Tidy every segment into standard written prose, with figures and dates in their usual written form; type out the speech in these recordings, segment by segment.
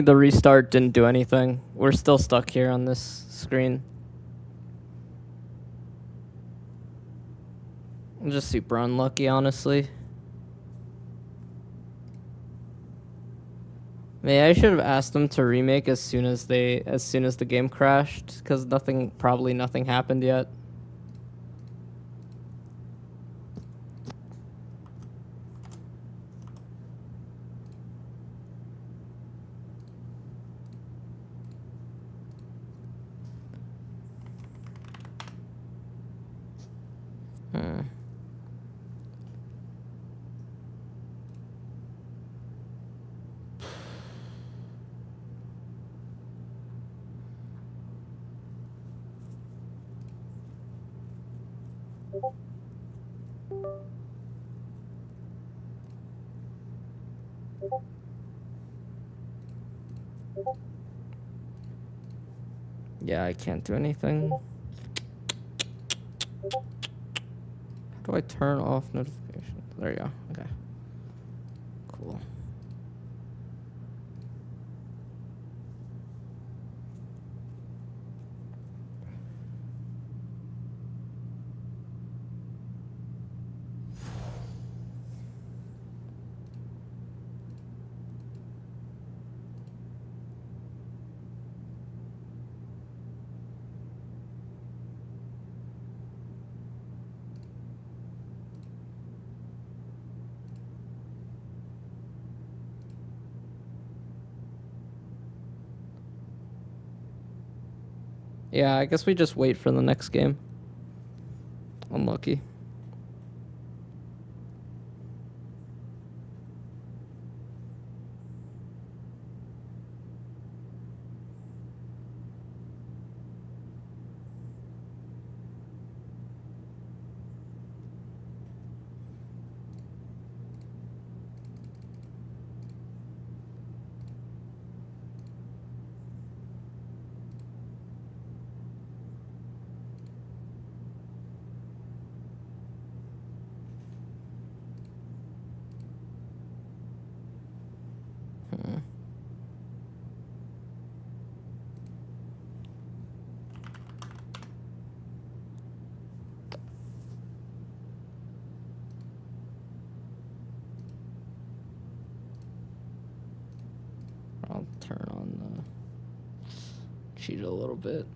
The restart didn't do anything. We're still stuck here on this screen. I'm just super unlucky, honestly. Maybe I should have asked them to remake as soon as the game crashed, because probably nothing happened yet. Yeah, I can't do anything. How do I turn off notifications? There you go. Okay. Cool. Yeah, I guess we just wait for the next game. Unlucky. I'll turn on the cheat a little bit.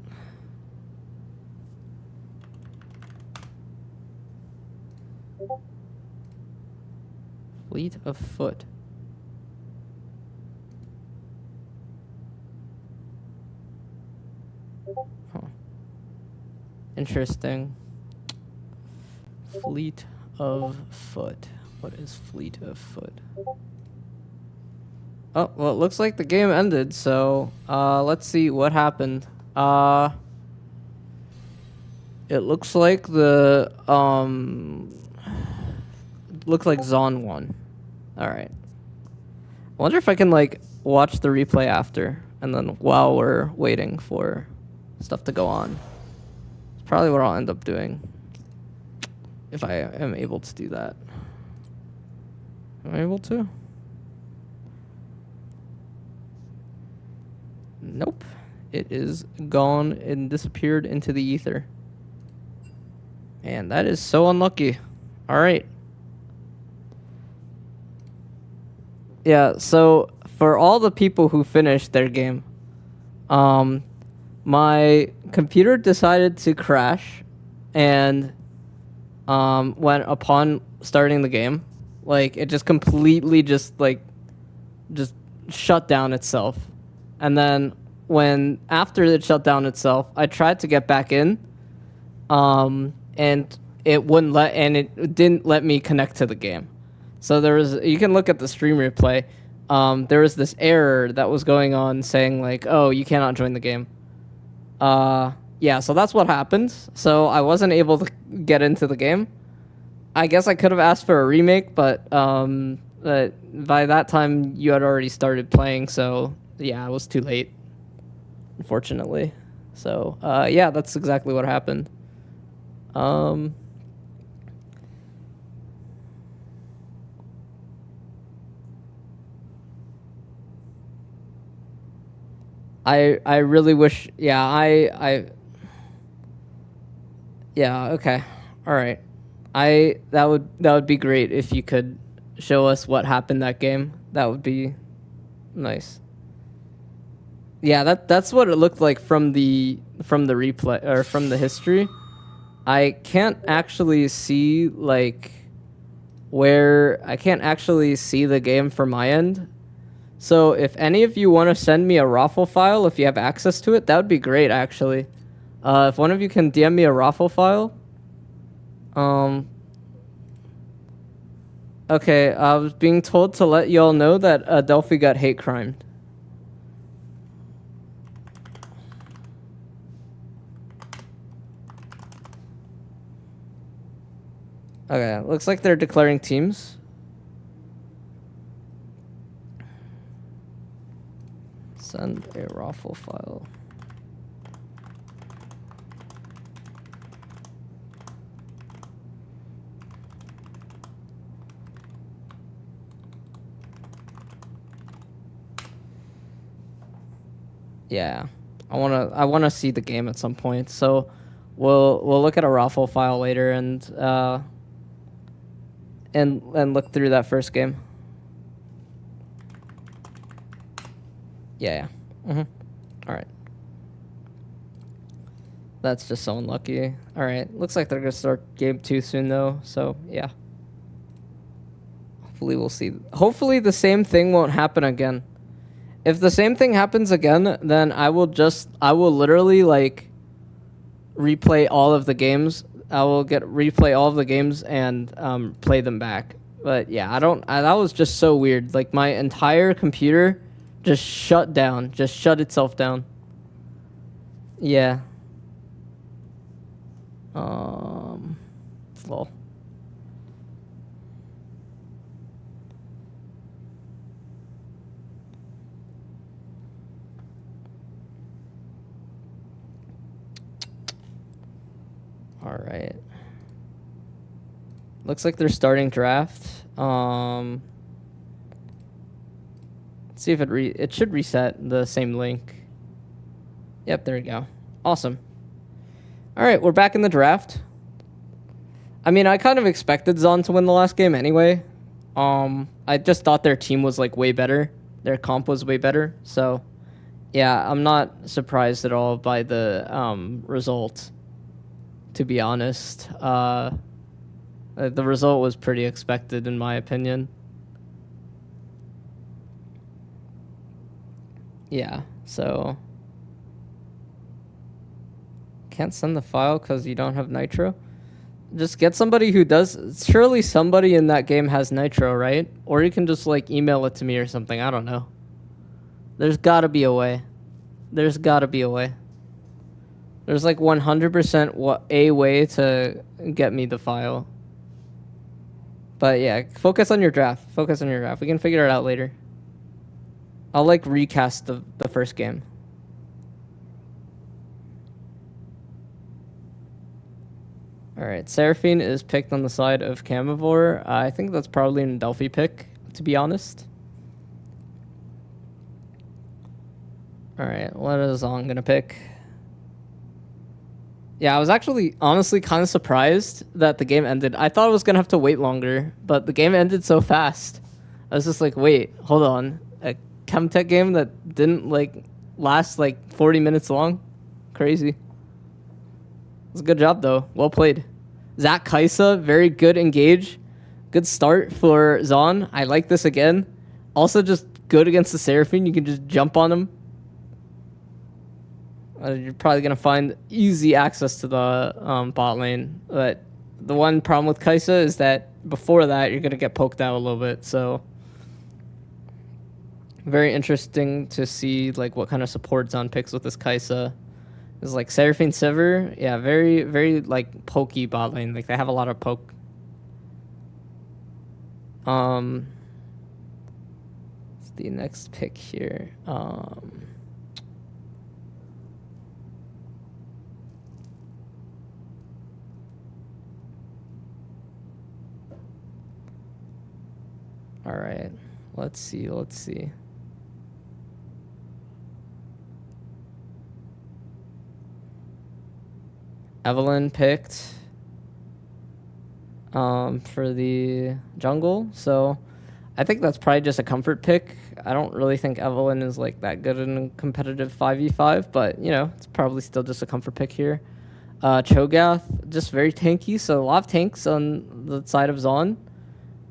Fleet of foot. Huh. Interesting. Fleet of foot. What is fleet of foot? Oh, well, it looks like the game ended, so let's see what happened. It looks like looks like Zaun won. Alright. I wonder if I can, like, watch the replay after, and then while we're waiting for stuff to go on. It's probably what I'll end up doing. If I am able to do that. Am I able to? Nope. It is gone and disappeared into the ether. And that is so unlucky. Alright. Yeah, so for all the people who finished their game, my computer decided to crash, and when upon starting the game, like, it just completely just shut down itself. And then after it shut down itself, I tried to get back in, and it didn't let me connect to the game. So you can look at the stream replay. There was this error that was going on saying, like, oh, you cannot join the game. Yeah, so that's what happened. So I wasn't able to get into the game. I guess I could have asked for a remake, but by that time you had already started playing, so yeah, it was too late, unfortunately. So yeah, that's exactly what happened. I really wish. Yeah, yeah. Okay. All right. That would be great if you could show us what happened that game. That would be nice. Yeah, that's what it looked like from the replay or from the history. I can't actually see like where I can't actually see the game from my end. So if any of you want to send me a raffle file, if you have access to it, that would be great actually. If one of you can DM me a raffle file. Um. Okay, I was being told to let y'all know that Delphi got hate crimed. Okay, looks like they're declaring teams. Send a raffle file. Yeah, I wanna see the game at some point. So we'll look at a raffle file later and look through that first game. Yeah. All right. That's just so unlucky. All right. Looks like they're gonna start game 2 soon though. So yeah. Hopefully we'll see. Hopefully the same thing won't happen again. If the same thing happens again, then I will literally like replay all of the games. I will replay all of the games and play them back. But yeah, that was just so weird. Like my entire computer just shut down, just shut itself down. Yeah. Lol. All right. Looks like they're starting draft. Let's see if it should reset the same link. Yep, there we go. Awesome. All right, we're back in the draft. I mean, I kind of expected Zaun to win the last game anyway. I just thought their team was like way better. Their comp was way better. So, yeah, I'm not surprised at all by the result. To be honest, the result was pretty expected in my opinion. Yeah, so can't send the file because you don't have nitro. Just get somebody who does. Surely somebody in that game has nitro, right? Or you can just like email it to me or something. I don't know. There's gotta be a way. There's gotta be a way. There's like 100% a way to get me the file. But yeah, focus on your draft. Focus on your draft. We can figure it out later. I'll like recast the first game. All right, Seraphine is picked on the side of Camavor. I think that's probably an Delphi pick, to be honest. All right, what is Zaun gonna pick? Yeah, I was actually honestly kind of surprised that the game ended. I thought I was gonna have to wait longer, but the game ended so fast. I was just like, wait, hold on. A Chemtech game that didn't like last like 40 minutes long? Crazy. It's a good job though. Well played. Zach Kaisa, very good engage. Good start for Zaun. I like this again. Also just good against the Seraphine. You can just jump on him. You're probably going to find easy access to the bot lane. But the one problem with Kaisa is that before that, you're going to get poked out a little bit. So very interesting to see like what kind of support Zaun picks with this Kaisa. It's like Seraphine Sever. Yeah, very, very like pokey bot lane. Like they have a lot of poke. It's the next pick here. All right, let's see. Evelyn picked for the jungle, so I think that's probably just a comfort pick. I don't really think Evelyn is like that good in a competitive 5v5, but you know, it's probably still just a comfort pick here. Cho'Gath, just very tanky, so a lot of tanks on the side of Zaun.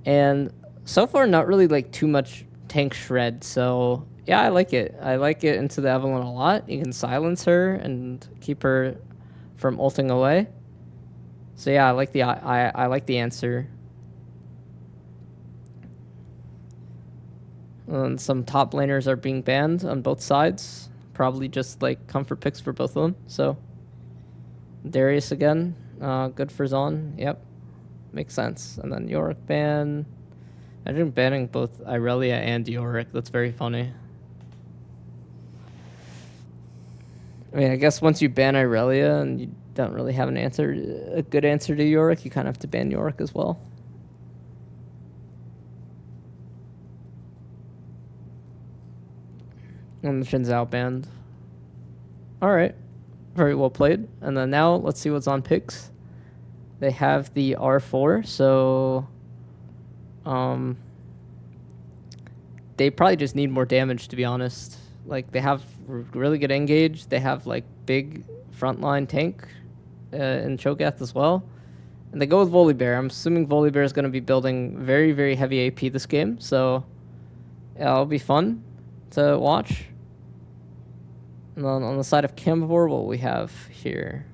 And so far, not really like too much tank shred, so yeah, I like it. I like it into the Evelyn a lot. You can silence her and keep her from ulting away. So yeah, I like the answer. And some top laners are being banned on both sides. Probably just like comfort picks for both of them. So Darius again, good for Zaun. Yep, makes sense. And then Yorick ban. Imagine banning both Irelia and Yorick. That's very funny. I mean, I guess once you ban Irelia and you don't really have a good answer to Yorick, you kind of have to ban Yorick as well. And the Shin's outbanned. Alright. Very well played. And then now, let's see what's on picks. They have the R4, so... they probably just need more damage, to be honest. Like, they have really good engage. They have, like, big frontline tank in Cho'Gath as well. And they go with Volibear. I'm assuming Volibear is going to be building very, very heavy AP this game. So, yeah, it'll be fun to watch. And then on the side of Camavor, what we have here?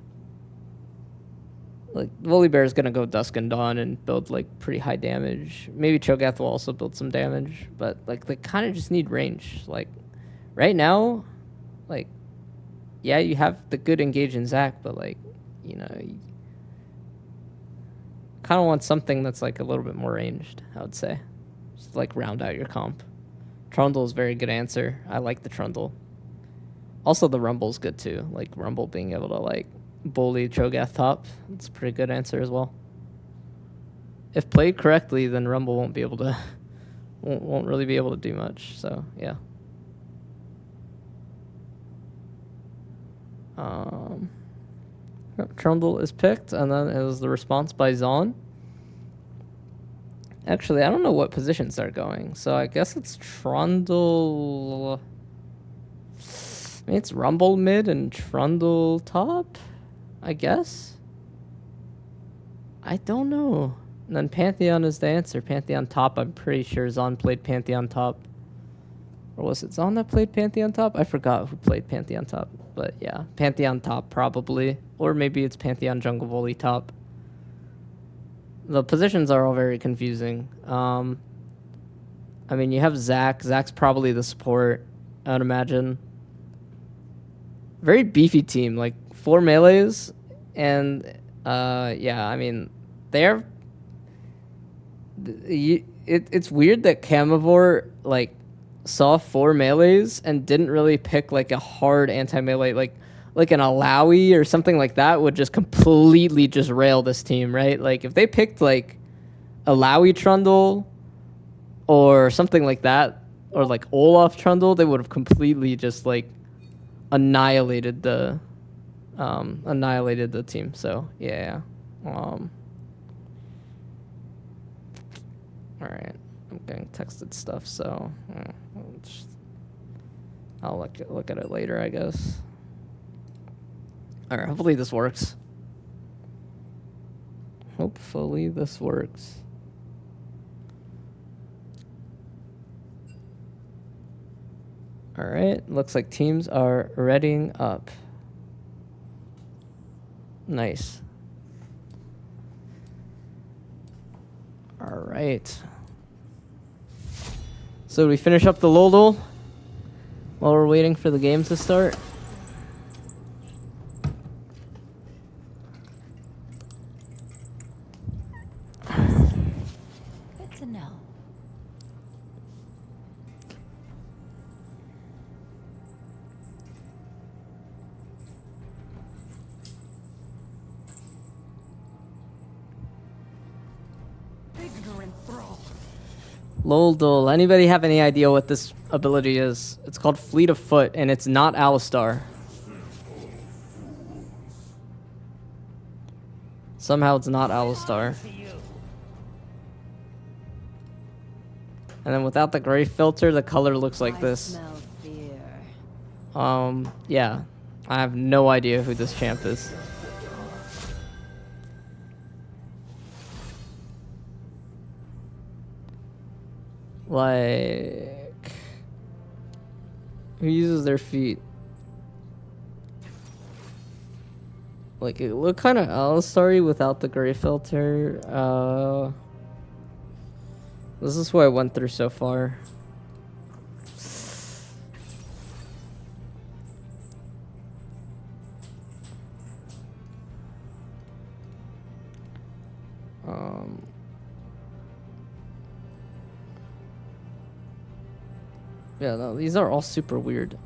Like, Volibear is going to go Dusk and Dawn and build, like, pretty high damage. Maybe Cho'Gath will also build some damage. But, like, they kind of just need range. Like, right now, like, yeah, you have the good engage in Zac, but, like, you know, you kind of want something that's, like, a little bit more ranged, I would say. Just, like, round out your comp. Trundle is a very good answer. I like the Trundle. Also, the Rumble's good, too. Like, Rumble being able to, like, bully Cho'Gath top. It's a pretty good answer as well. If played correctly, then Rumble won't be able to... won't really be able to do much, so, yeah. Trundle is picked, and then it was the response by Zaun. Actually, I don't know what positions they're going, so I guess it's Trundle... I mean, it's Rumble mid and Trundle top, I guess. I don't know. And then Pantheon is the answer. Pantheon top, I'm pretty sure Zaun played Pantheon top. Or was it Zaun that played Pantheon top? I forgot who played Pantheon top. But yeah, Pantheon top probably. Or maybe it's Pantheon jungle volley top. The positions are all very confusing. I mean, you have Zac. Zac's probably the support, I would imagine. Very beefy team, like 4 melees, and yeah, I mean, they're... It's weird that Camavor, like, saw 4 melees and didn't really pick, like, a hard anti-melee, like an Alawi or something like that would just completely just rail this team, right? Like, if they picked, like, Alawi Trundle or something like that, or, like, Olaf Trundle, they would have completely just, like, annihilated the team. So yeah. All right, I'm getting texted stuff, so I'll look at it later, I guess. All right, hopefully this works. Hopefully this works. All right, looks like teams are readying up. Nice. All right. So we finish up the Lodol while we're waiting for the game to start. Good to know. Lodol. Anybody have any idea what this ability is? It's called Fleet of Foot, and it's not Alistar. Somehow it's not Alistar. And then without the gray filter, the color looks like this. Yeah. I have no idea who this champ is. Like, who uses their feet? Like, it looked kind of Alistar-y without the gray filter. This is what I went through so far. Yeah, no, these are all super weird.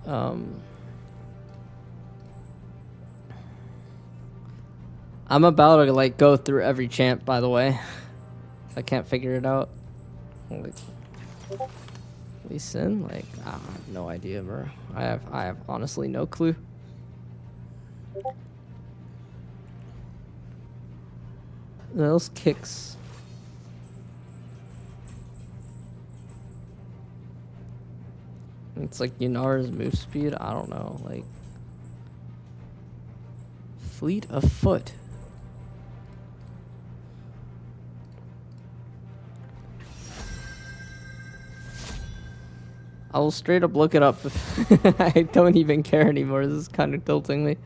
I'm about to like go through every champ, by the way. I can't figure it out. Like, Lee Sin? Like, I have no idea, bro. I have honestly no clue. Those kicks. It's like Yunara's move speed. I don't know. Like, fleet of foot. I will straight up look it up. I don't even care anymore. This is kind of tilting me.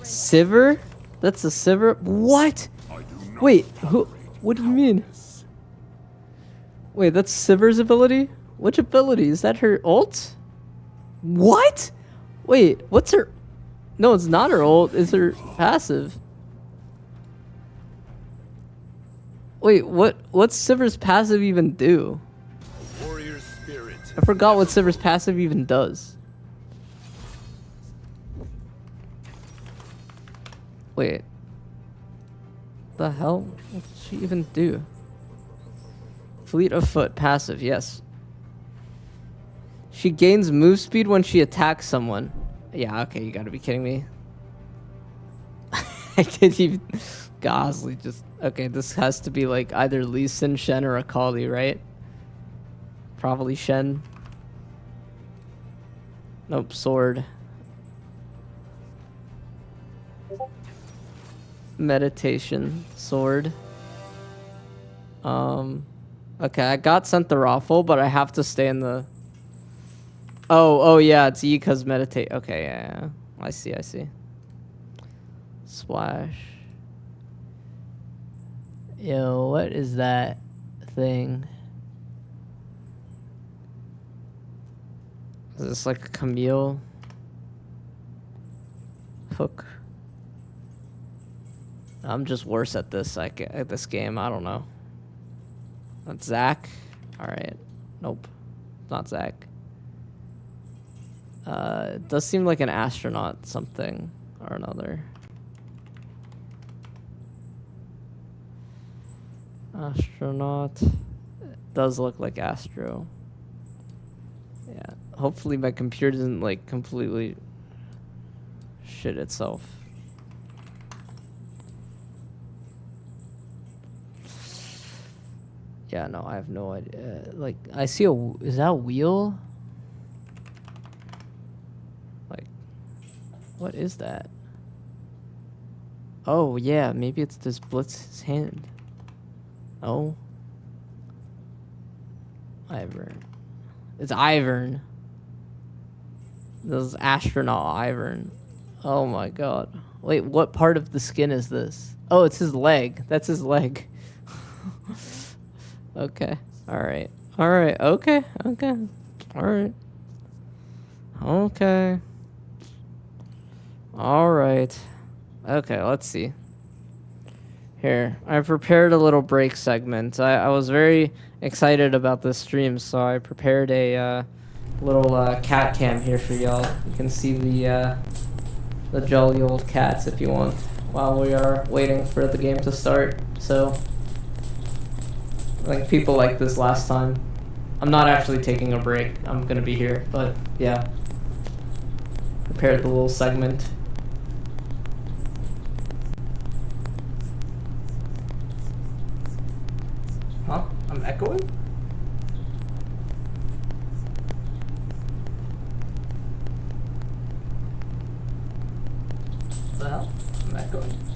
Sivir? That's a Sivir? What? Wait, who? What do you mean? Wait, that's Sivir's ability? Which ability? Is that her ult? What? Wait, what's her... No, it's not her ult. It's her passive. Wait, what's Sivir's passive even do? I forgot what Sivir's passive even does. Wait. The hell? What does she even do? Fleet of foot, passive, yes. She gains move speed when she attacks someone. Yeah, okay, you gotta be kidding me. I didn't even... Gosley just... Okay, this has to be like either Lee Sin, Shen, or Akali, right? Probably Shen. Nope, sword. Meditation, sword. Okay, I got sent the raffle, but I have to stay in the... Oh yeah, it's E because meditate. Okay, yeah. I see. Splash. Yo, what is that thing? Is this like a Camille? Hook. I'm just worse at this, like, at this game. I don't know. That's Zach. All right. Nope. Not Zach. It does seem like an astronaut something or another. Astronaut. It does look like Astro. Yeah. Hopefully my computer doesn't like completely shit itself. Yeah, no, I have no idea. Like, I see a... Is that a wheel? Like, what is that? Oh, yeah, maybe it's this Blitz's hand. Oh. Ivern. It's Ivern. This is astronaut Ivern. Oh my god. Wait, what part of the skin is this? Oh, it's his leg. That's his leg. Okay. Alright. Alright. Okay. Okay. Alright. Okay. Alright. Okay, let's see. Here. I prepared a little break segment. I was very excited about this stream, so I prepared a little cat cam here for y'all. You can see the jolly old cats if you want while we are waiting for the game to start. So... like people like this last time. I'm not actually taking a break. I'm gonna be here, but yeah. prepared the little segment. Huh? I'm echoing? What the hell? I'm echoing.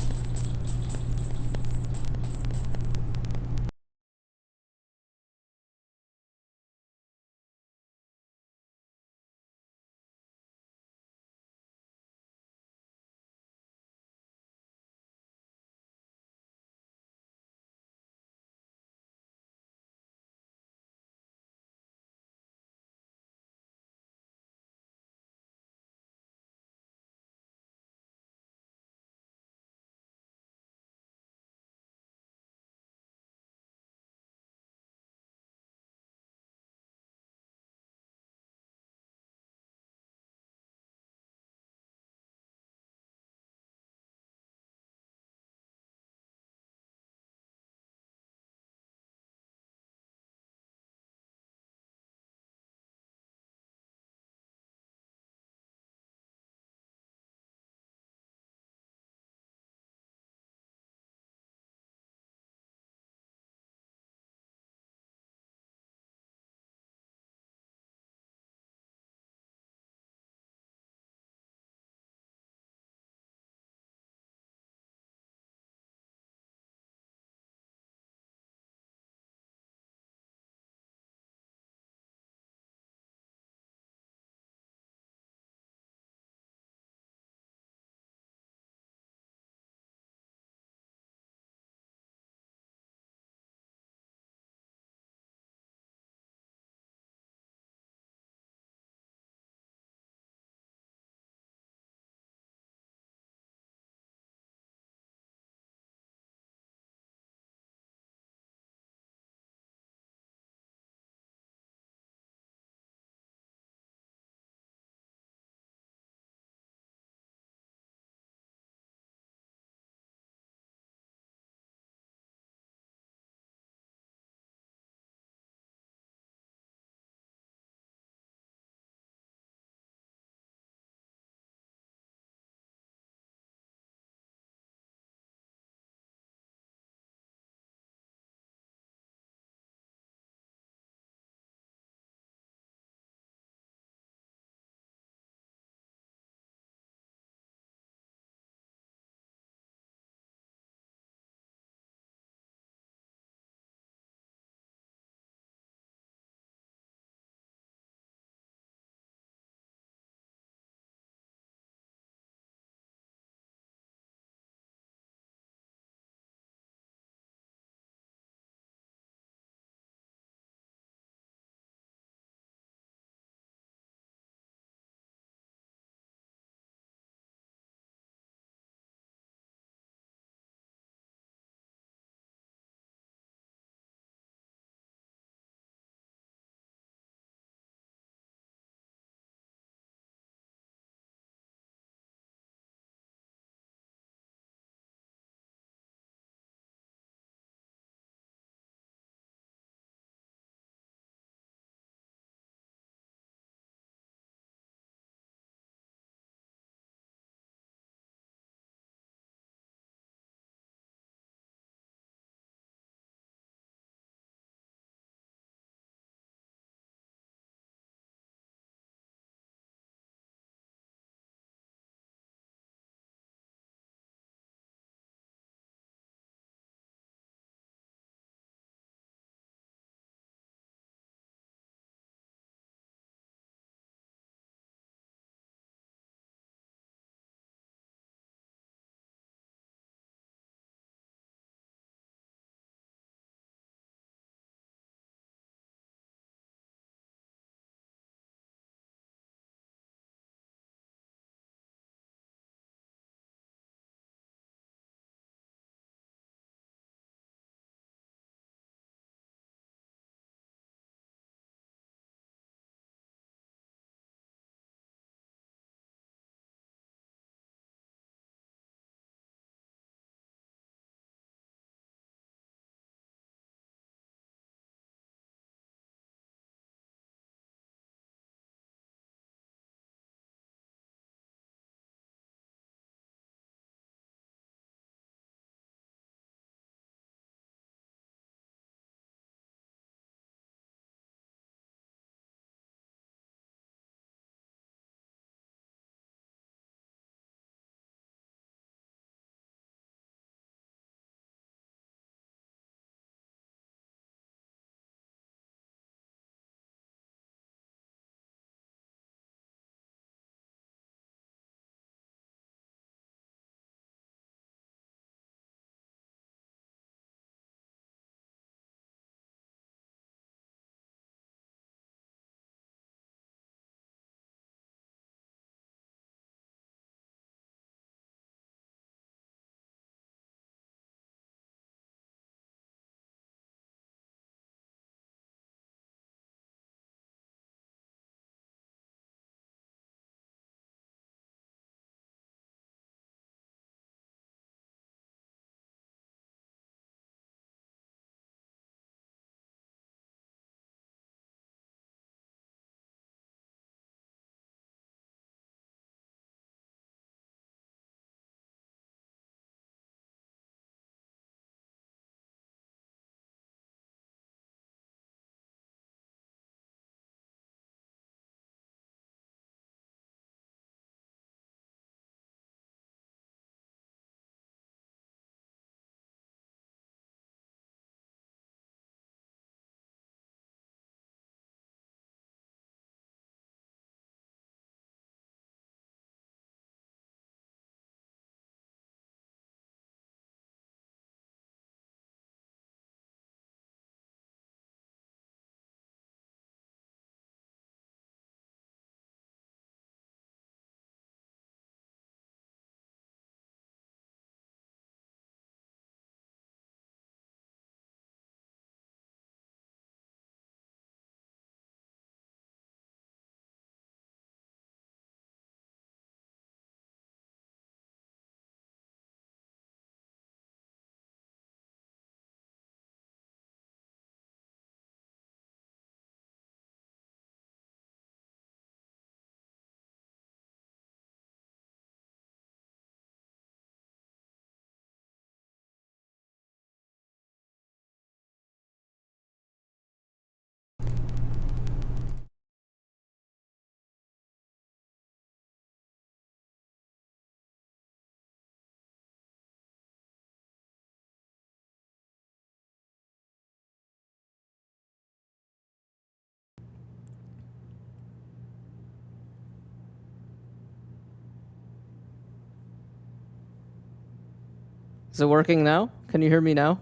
Is it working now? Can you hear me now?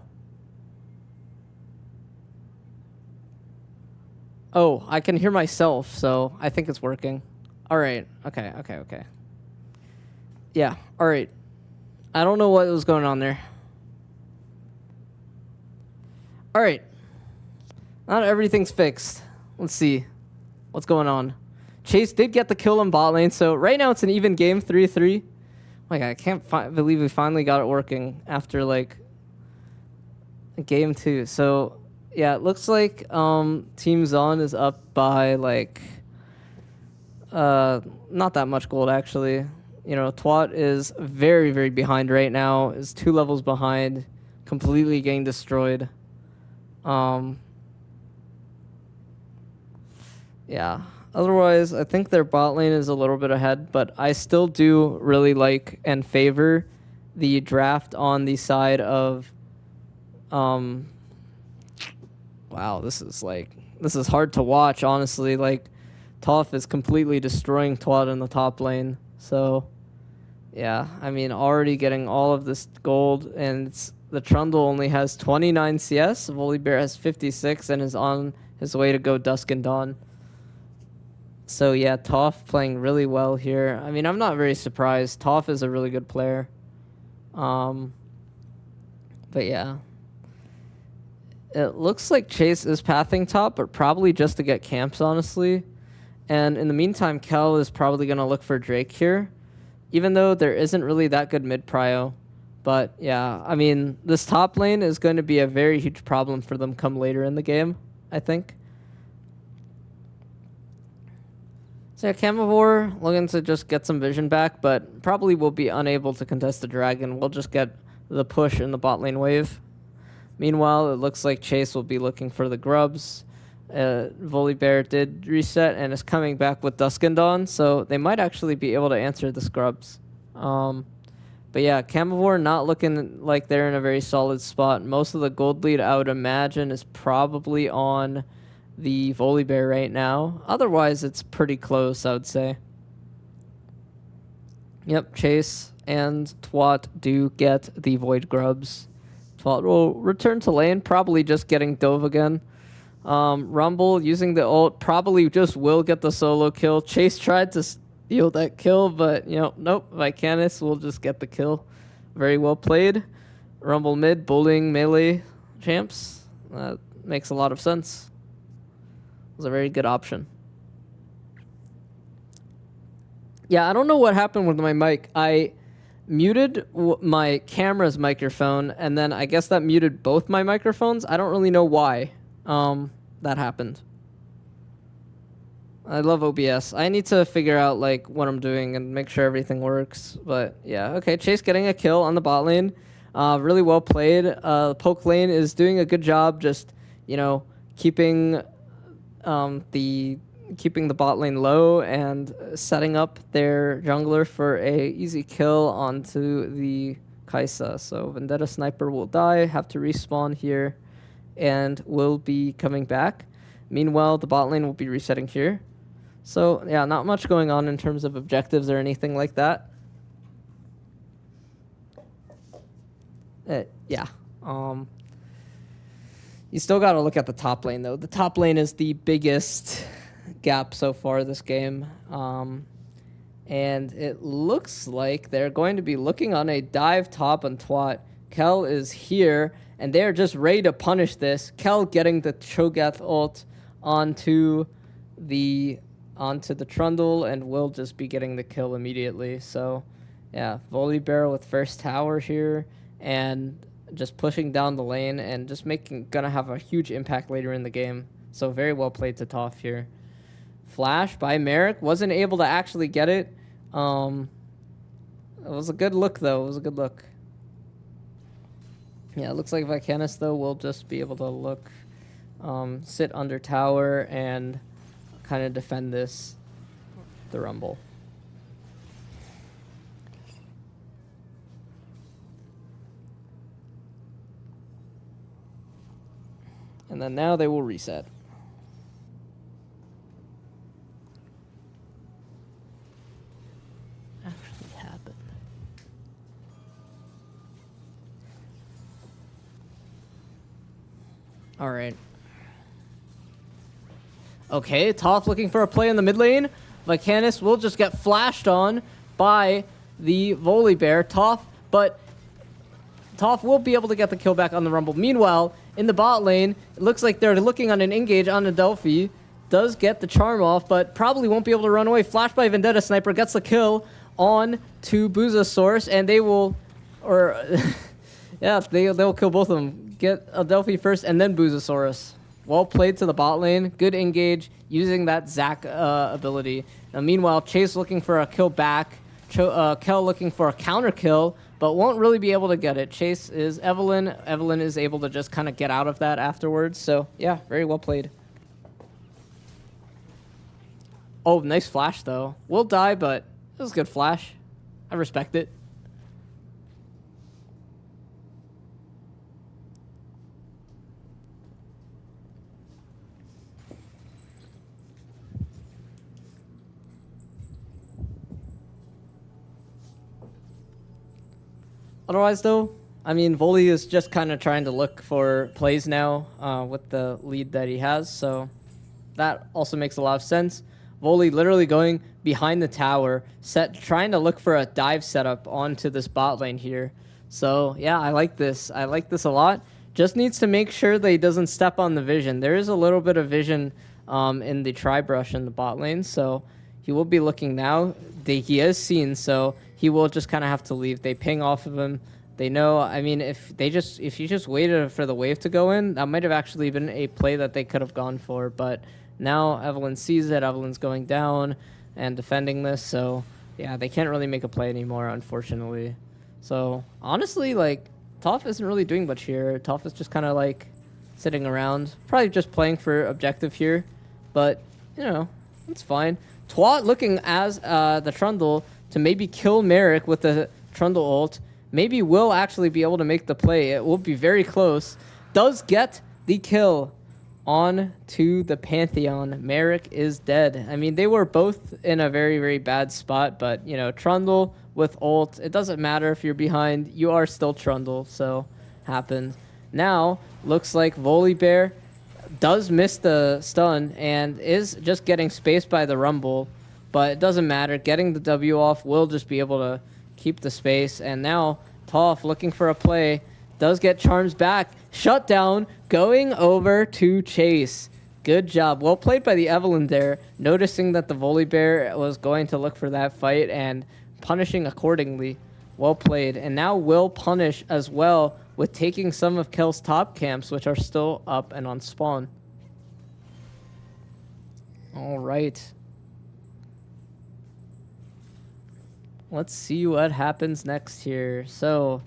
Oh, I can hear myself, so I think it's working. All right. Okay. Yeah. All right. I don't know what was going on there. All right. Not everything's fixed. Let's see what's going on. Chase did get the kill in bot lane, so right now it's an even game, 3-3. Like, I can't believe we finally got it working after, like, game 2. So, yeah, it looks like Team Zaun is up by, like, not that much gold, actually. You know, Twat is very, very behind right now. Is 2 levels behind, completely getting destroyed. Yeah. Otherwise, I think their bot lane is a little bit ahead, but I still do really like and favor the draft on the side of wow, this is hard to watch, honestly. Like, Toph is completely destroying Twat in the top lane. So, yeah, I mean, already getting all of this gold, and the Trundle only has 29 CS. Volibear has 56 and is on his way to go Dusk and Dawn. So, yeah, Toph playing really well here. I mean, I'm not very surprised. Toph is a really good player. But, yeah. It looks like Chase is pathing top, but probably just to get camps, honestly. And in the meantime, Kel is probably going to look for Drake here, even though there isn't really that good mid-prio. But, yeah, I mean, this top lane is going to be a very huge problem for them come later in the game, I think. So, yeah, Camavor looking to just get some vision back, but probably will be unable to contest the dragon. We'll just get the push in the bot lane wave. Meanwhile, it looks like Chase will be looking for the grubs. Volibear did reset and is coming back with Dusk and Dawn, so they might actually be able to answer the scrubs. But yeah, Camavor not looking like they're in a very solid spot. Most of the gold lead, I would imagine, is probably on the Volibear right now. Otherwise, it's pretty close, I would say. Yep, Chase and Twat do get the Void Grubs. Twat will return to lane, probably just getting dove again. Rumble using the ult probably just will get the solo kill. Chase tried to steal that kill, but, you know, nope. Vicanis will just get the kill. Very well played. Rumble mid, bullying melee champs. That makes a lot of sense. It was a very good option. Yeah, I don't know what happened with my mic. I muted my camera's microphone, and then I guess that muted both my microphones. I don't really know why that happened. I love OBS. I need to figure out, like, what I'm doing and make sure everything works. But, yeah. Okay, Chase getting a kill on the bot lane. Really well played. Poke lane is doing a good job just, you know, keeping the bot lane low and setting up their jungler for a easy kill onto the Kai'Sa. So Vendetta Sniper will die, have to respawn here, and will be coming back. Meanwhile, the bot lane will be resetting here. So, yeah, not much going on in terms of objectives or anything like that. Yeah. You still got to look at the top lane, though. The top lane is the biggest gap so far this game. And it looks like they're going to be looking on a dive top on Twat. Kel is here, and they're just ready to punish this. Kel getting the Cho'Gath ult onto the Trundle, and will just be getting the kill immediately. So, yeah, Volibear with first tower here, and just pushing down the lane and just gonna have a huge impact later in the game. So very well played to Toph here. Flash by Merrick, wasn't able to actually get it. It was a good look, though. It was a good look. Yeah, it looks like Vicanis, though, will just be able to look, sit under tower and kind of defend the Rumble. And then now they will reset. Actually happened. All right. Okay, Toph looking for a play in the mid lane. Vicanis will just get flashed on by the Volibear. But Toph will be able to get the kill back on the Rumble. Meanwhile, in the bot lane, it looks like they're looking on an engage on Adelphi. Does get the charm off, but probably won't be able to run away. Flash by Vendetta Sniper gets the kill on to Boozasaurus, and they will, or yeah, they'll kill both of them. Get Adelphi first, and then Boozasaurus. Well played to the bot lane. Good engage using that Zac ability. Now, meanwhile, Chase looking for a kill back. Kel looking for a counter kill, but won't really be able to get it. Chase is Evelyn. Evelyn is able to just kind of get out of that afterwards. So, yeah, very well played. Oh, nice flash, though. Will die, but it was a good flash. I respect it. Otherwise, though, I mean, Voli is just kind of trying to look for plays now with the lead that he has, so that also makes a lot of sense. Voli literally going behind the tower, trying to look for a dive setup onto this bot lane here. So, yeah, I like this. I like this a lot. Just needs to make sure that he doesn't step on the vision. There is a little bit of vision in the tri-brush in the bot lane, so he will be looking now. He is seen, so he will just kind of have to leave. They ping off of him. They know, I mean, if you just waited for the wave to go in, that might have actually been a play that they could have gone for. But now Evelyn sees it. Evelyn's going down and defending this. So, yeah, they can't really make a play anymore, unfortunately. So, honestly, like, Toph isn't really doing much here. Toph is just kind of, like, sitting around. Probably just playing for objective here. But, you know, it's fine. Twat looking as the Trundle to maybe kill Merrick with the Trundle ult. Maybe will actually be able to make the play. It will be very close. Does get the kill on to the Pantheon. Merrick is dead. I mean, they were both in a very, very bad spot, but, you know, Trundle with ult, it doesn't matter if you're behind. You are still Trundle, so happened. Now, looks like Volibear does miss the stun and is just getting spaced by the Rumble, but it doesn't matter. Getting the W off will just be able to keep the space. And now Toph looking for a play, does get charms back. Shutdown going over to Chase. Good job. Well played by the Evelyn there, noticing that the Volibear was going to look for that fight and punishing accordingly. Well played. And now will punish as well with taking some of Kel's top camps, which are still up and on spawn. All right. Let's see what happens next here. So,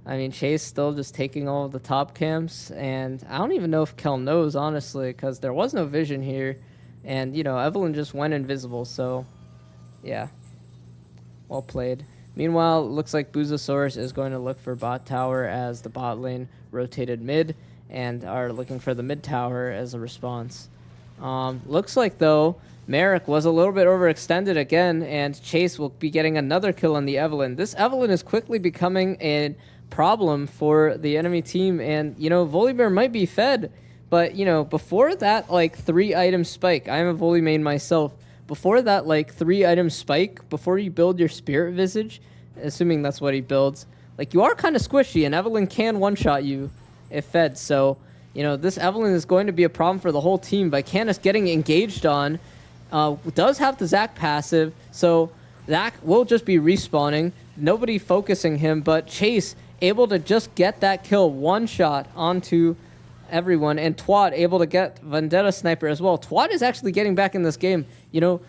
I mean, Chase still just taking all of the top camps, and I don't even know if Kel knows, honestly, because there was no vision here, and, you know, Evelyn just went invisible, so, yeah. Well played. Meanwhile, it looks like Boozasaurus is going to look for bot tower as the bot lane rotated mid, and are looking for the mid tower as a response. Looks like, though, Merrick was a little bit overextended again, and Chase will be getting another kill on the Evelyn. This Evelyn is quickly becoming a problem for the enemy team, and, you know, Volibear might be fed, but, you know, before that, like, 3-item spike, I'm a Voli main myself, before that, like, 3-item spike, before you build your Spirit Visage, assuming that's what he builds, like, you are kind of squishy, and Evelyn can one-shot you if fed, so, you know, this Evelyn is going to be a problem for the whole team. Vicanis getting engaged on, does have the Zac passive, so Zac will just be respawning, nobody focusing him, but Chase able to just get that kill one shot onto everyone, and Twat able to get Vendetta Sniper as well. Twat is actually getting back in this game. You know,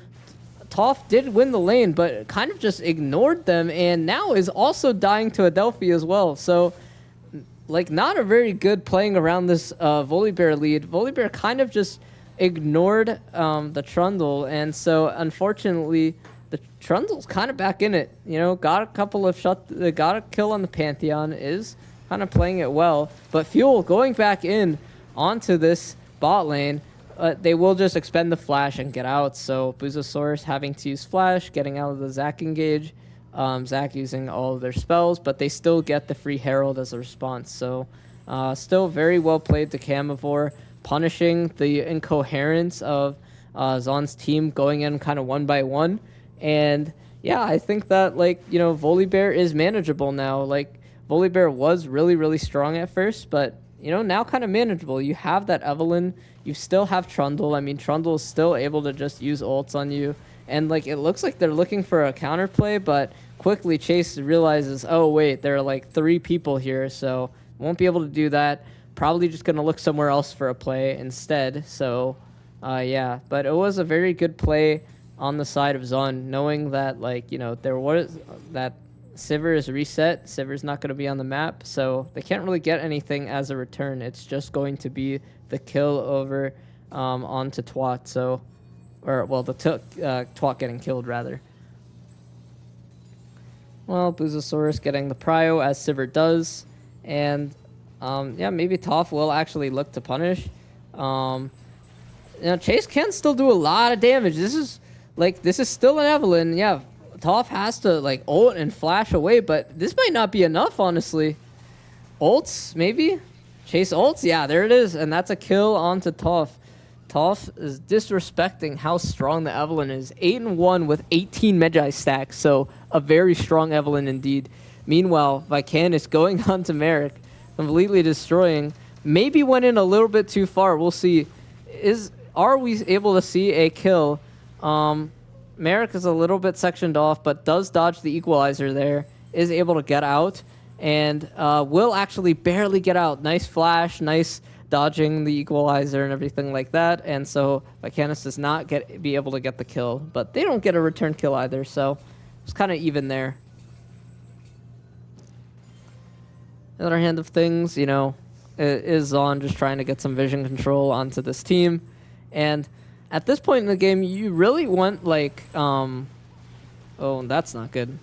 Toph did win the lane, but kind of just ignored them, and now is also dying to Adelphi as well. So, like, not a very good playing around this Volibear lead. Volibear kind of just ignored the Trundle, and so unfortunately the Trundle's kind of back in it. You know, got a couple of got a kill on the Pantheon, is kind of playing it well, but Fuel going back in onto this bot lane, they will just expend the flash and get out. So Boozasaurus having to use flash, getting out of the Zac engage, Zac using all of their spells, but they still get the free Herald as a response. So Still very well played to Camavor, punishing the incoherence of Zaun's team going in kind of one by one. And yeah, I think that, like, you know, Volibear is manageable now. Like, Volibear was really, really strong at first, but, you know, now kind of manageable. You have that Evelyn. You still have Trundle. I mean, Trundle is still able to just use ults on you. And, like, it looks like they're looking for a counterplay, but quickly Chase realizes, oh, wait, there are, like, 3 people here, so won't be able to do that. Probably just going to look somewhere else for a play instead. So, yeah. But it was a very good play on the side of Zaun, knowing that, like, you know, there was that Sivir is reset. Sivir's not going to be on the map, so they can't really get anything as a return. It's just going to be the kill over onto Twat. So, or, well, the Twat getting killed, rather. Well, Boozosaurus getting the prio, as Sivir does. And, yeah, maybe Toph will actually look to punish. You know, Chase can still do a lot of damage. This is still an Evelyn. Yeah, Toph has to, like, ult and flash away, but this might not be enough, honestly. Ults, maybe? Chase ults? Yeah, there it is. And that's a kill onto Toph. Toph is disrespecting how strong the Evelyn is. 8-1 with 18 Magi stacks, so a very strong Evelyn indeed. Meanwhile, Vicanis going on to Merrick, completely destroying. Maybe went in a little bit too far. We'll see. Are we able to see a kill? Merrick is a little bit sectioned off, but does dodge the equalizer there. Is able to get out, and will actually barely get out. Nice flash, nice dodging the equalizer and everything like that. And so Vicanis does not be able to get the kill, but they don't get a return kill either, so it's kind of even there. On the other hand of things, you know, is Zaun just trying to get some vision control onto this team. And at this point in the game, you really want, like, oh, that's not good.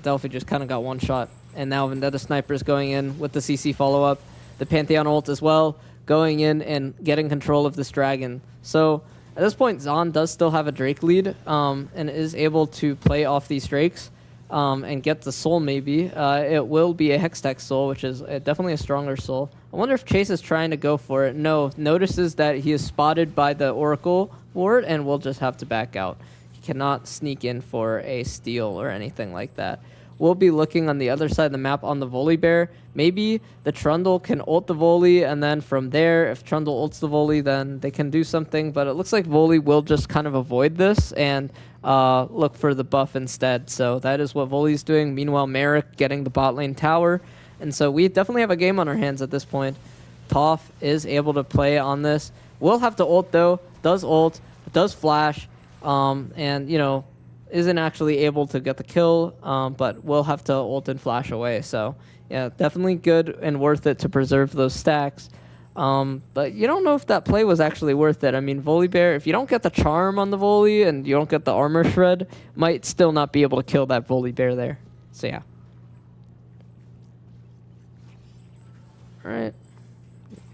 Delphi just kind of got one shot. And now Vendetta Sniper is going in with the CC follow-up. The Pantheon ult as well, going in and getting control of this dragon. So at this point, Zaun does still have a Drake lead, and is able to play off these Drakes and get the soul maybe. It will be a Hextech soul, which is definitely a stronger soul. I wonder if Chase is trying to go for it. No, notices that he is spotted by the Oracle ward and will just have to back out. He cannot sneak in for a steal or anything like that. We'll be looking on the other side of the map on the Volibear. Maybe the Trundle can ult the Volley, and then from there, if Trundle ults the Volley, then they can do something. But it looks like Volley will just kind of avoid this and look for the buff instead. So that is what Volley's doing. Meanwhile, Merrick getting the bot lane tower. And so we definitely have a game on our hands at this point. Toph is able to play on this. Will have to ult, though. Does ult, does flash, and, you know, isn't actually able to get the kill, but will have to ult and flash away. So, yeah, definitely good and worth it to preserve those stacks. But you don't know if that play was actually worth it. I mean, Volibear, if you don't get the charm on the Volley and you don't get the armor shred, might still not be able to kill that Volibear there. So, yeah. Alright.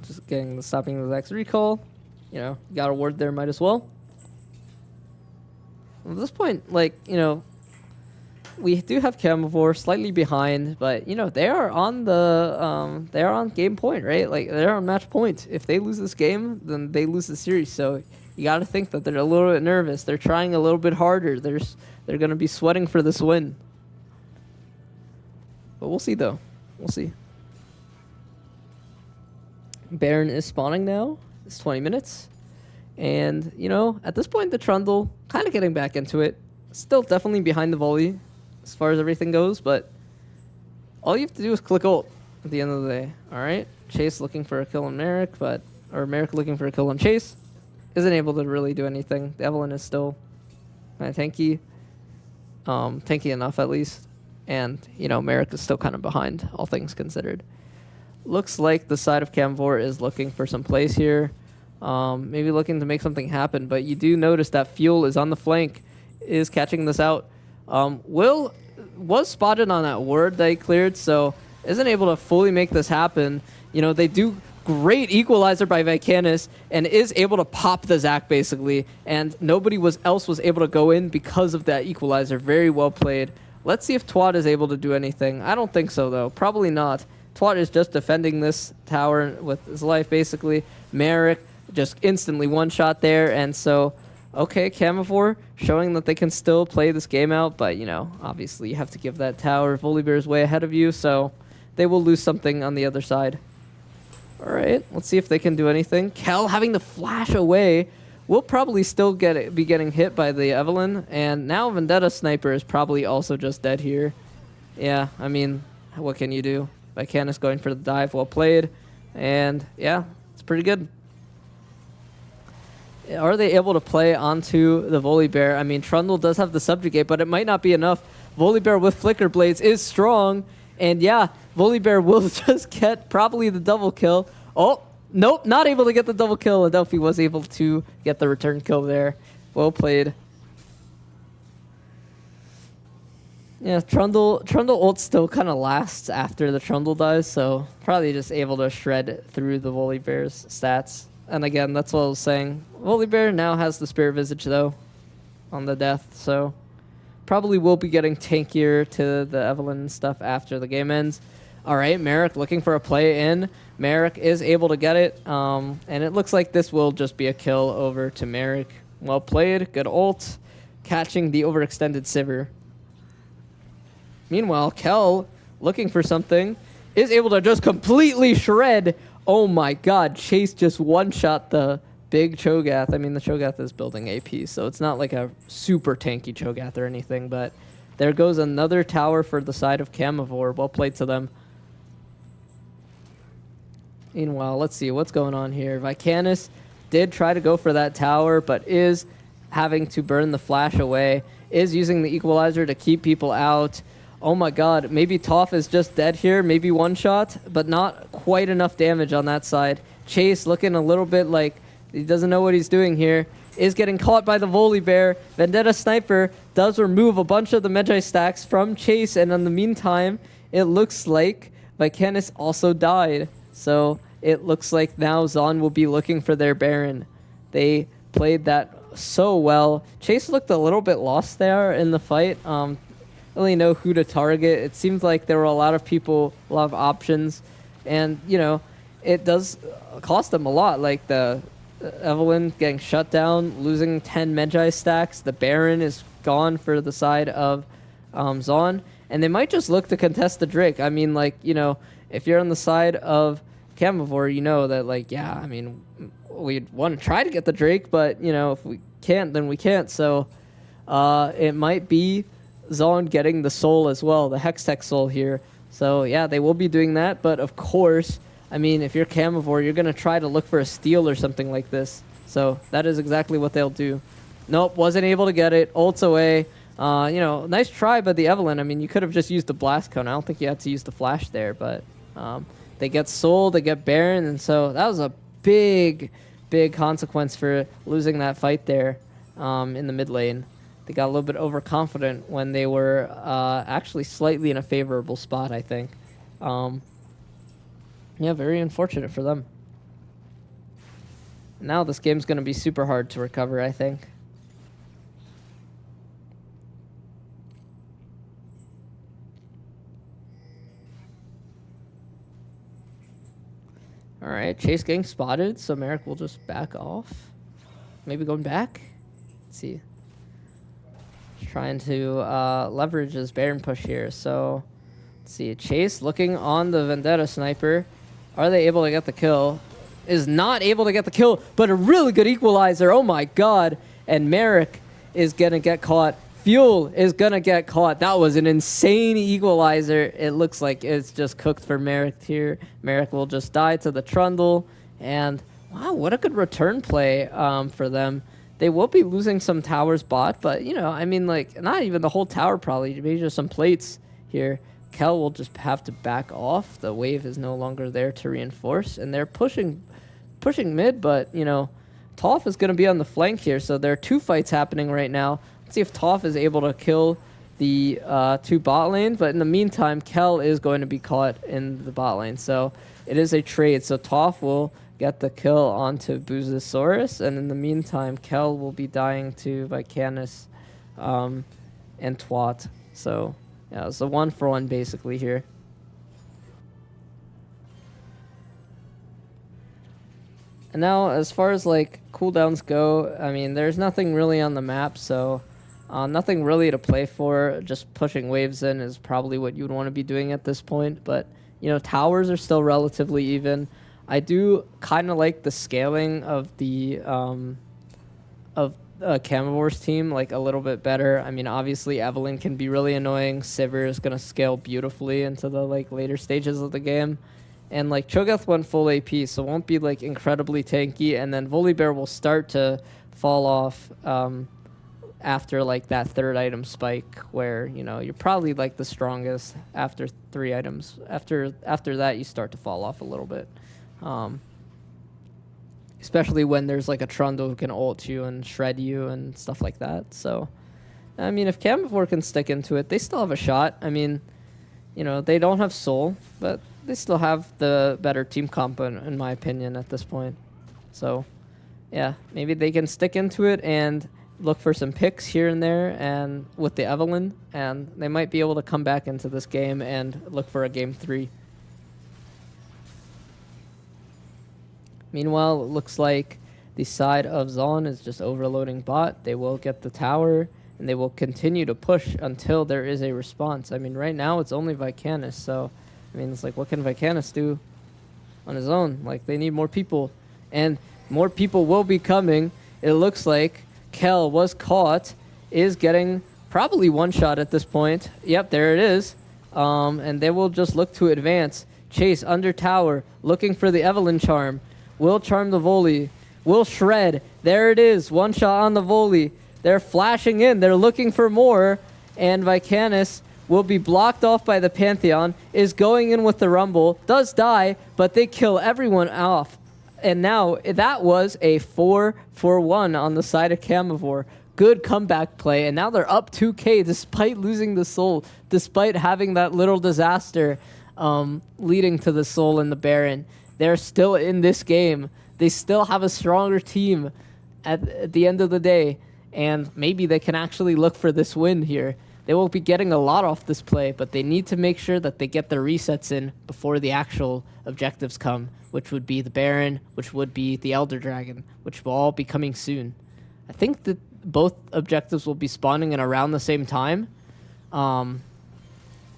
Just getting the stopping the X recall. You know, got a ward there, might as well. At this point, like, you know, we do have Camavor slightly behind, but, you know, they are on the they are on game point, right? Like, they're on match point. If they lose this game, then they lose the series. So you got to think that they're a little bit nervous. They're trying a little bit harder. They're going to be sweating for this win. But we'll see, though. We'll see. Baron is spawning now. It's 20 minutes. And, you know, at this point, the Trundle kind of getting back into it. Still definitely behind the Volley as far as everything goes, but all you have to do is click ult at the end of the day. All right? Chase looking for a kill on Merrick, or Merrick looking for a kill on Chase. Isn't able to really do anything. The Evelyn is still kind of tanky. Tanky enough, at least. And, you know, Merrick is still kind of behind, all things considered. Looks like the side of Camavor is looking for some plays here. Maybe looking to make something happen, but you do notice that Fuel is on the flank, is catching this out. Will was spotted on that ward that he cleared, so isn't able to fully make this happen. You know, they do great equalizer by Vicanis and is able to pop the Zac basically, and nobody else was able to go in because of that equalizer. Very well played. Let's see if Twat is able to do anything. I don't think so, though. Probably not. Twat is just defending this tower with his life, basically. Merrick just instantly one-shot there, and so, okay, Camavor showing that they can still play this game out, but, you know, obviously you have to give that tower. Volibear's way ahead of you, so they will lose something on the other side. All right, let's see if they can do anything. Kel having to flash away. We'll probably still be getting hit by the Evelyn, and now Vendetta Sniper is probably also just dead here. Yeah, I mean, what can you do? Vicanis going for the dive, well played, and yeah, it's pretty good. Are they able to play onto the Volibear? I mean, Trundle does have the Subjugate, but it might not be enough. Volibear with Flicker Blades is strong, and yeah, Volibear will just get probably the double kill. Oh, nope, not able to get the double kill. Adelphi was able to get the return kill there. Well played. Yeah, Trundle ult still kind of lasts after the Trundle dies, so probably just able to shred through the Volibear's stats. And again, that's what I was saying. Volibear now has the Spirit Visage, though, on the death, so probably will be getting tankier to the Evelyn and stuff after the game ends. All right, Merrick looking for a play in. Merrick is able to get it, and it looks like this will just be a kill over to Merrick. Well played, good ult, catching the overextended Sivir. Meanwhile, Kel, looking for something, is able to just completely shred. Oh my god, Chase just one-shot the big Cho'Gath. I mean, the Cho'Gath is building AP, so it's not like a super tanky Cho'Gath or anything, but there goes another tower for the side of Camavor. Well played to them. Meanwhile, let's see what's going on here. Vicanis did try to go for that tower, but is having to burn the flash away, is using the equalizer to keep people out. Oh my god, maybe Toph is just dead here, maybe one shot, but not quite enough damage on that side. Chase looking a little bit like he doesn't know what he's doing here, is getting caught by the Volibear. Vendetta Sniper does remove a bunch of the Magi stacks from Chase, and in the meantime, it looks like Vicanis also died. So it looks like now Zaun will be looking for their Baron. They played that so well. Chase looked a little bit lost there in the fight. Really know who to target. It seemed like there were a lot of people, a lot of options, and you know, it does cost them a lot. Like the Evelyn getting shut down, losing 10 Magi stacks. The Baron is gone for the side of Zaun, and they might just look to contest the Drake. I mean, like, you know, if you're on the side of Camavor, you know that, like, yeah, I mean, we'd want to try to get the Drake, but you know, if we can't, then we can't. So it might be Zaun getting the soul as well, the Hextech soul here. So yeah, they will be doing that, but of course, I mean, if you're Camavor, you're going to try to look for a steal or something like this. So that is exactly what they'll do. Nope, wasn't able to get it. Ults away. You know, nice try by the Evelyn. I mean, you could have just used the Blast Cone. I don't think you had to use the Flash there, but they get soul, they get Baron, and so that was a big, big consequence for losing that fight there in the mid lane. They got a little bit overconfident when they were actually slightly in a favorable spot, I think. Yeah, very unfortunate for them. Now this game's going to be super hard to recover, I think. All right, Chase getting spotted, so Merrick will just back off. Maybe going back? Let's see. Trying to leverage his Baron push here. So, let's see. Chase looking on the Vendetta Sniper. Are they able to get the kill? Is not able to get the kill, but a really good equalizer. Oh my god. And Merrick is going to get caught. Fuel is going to get caught. That was an insane equalizer. It looks like it's just cooked for Merrick here. Merrick will just die to the Trundle. And wow, what a good return play for them. They will be losing some towers bot, but, you know, I mean, like, not even the whole tower probably. Maybe just some plates here. Kel will just have to back off. The wave is no longer there to reinforce, and they're pushing mid, but, you know, Toph is going to be on the flank here, so there are two fights happening right now. Let's see if Toph is able to kill the two bot lanes, but in the meantime, Kel is going to be caught in the bot lane, so it is a trade. So Toph will get the kill onto Buzosaurus, and in the meantime, Kel will be dying to Vicanis and Twat. So, yeah, it's a 1-for-1 basically here. And now, as far as like cooldowns go, I mean, there's nothing really on the map, so nothing really to play for. Just pushing waves in is probably what you would want to be doing at this point. But you know, towers are still relatively even. I do kind of like the scaling of the Camavor's team like a little bit better. I mean, obviously Evelyn can be really annoying. Sivir is gonna scale beautifully into the like later stages of the game. And like Cho'Gath went full AP, so won't be like incredibly tanky. And then Volibear will start to fall off after like that third item spike, where you know you're probably like the strongest after 3 items. After that, you start to fall off a little bit, especially when there's like a Trundle who can ult you and shred you and stuff like that. So, I mean, if Camavor can stick into it, they still have a shot. I mean, you know, they don't have Soul, but they still have the better team comp, in my opinion, at this point. So, yeah, maybe they can stick into it and look for some picks here and there and with the Evelyn, and they might be able to come back into this game and look for a game 3. Meanwhile, it looks like the side of Zaun is just overloading bot. They will get the tower, and they will continue to push until there is a response. I mean, right now it's only Vicanis, so I mean, it's like, what can Vicanis do on his own? Like, they need more people, and more people will be coming. It looks like Kel was caught, is getting probably one shot at this point. Yep, there it is. And they will just look to advance. Chase under tower, looking for the Evelyn charm. Will charm the volley. Will shred. There it is. One shot on the volley. They're flashing in. They're looking for more. And Vicanis will be blocked off by the Pantheon, is going in with the Rumble, does die, but they kill everyone off. And now that was a 4-for-1 on the side of Camavor. Good comeback play, and now they're up 2k despite losing the soul, despite having that little disaster leading to the soul and the Baron. They're still in this game. They still have a stronger team at the end of the day, and maybe they can actually look for this win here. They will be getting a lot off this play, but they need to make sure that they get their resets in before the actual objectives come, which would be the Baron, which would be the Elder Dragon, which will all be coming soon. I think that both objectives will be spawning in around the same time. So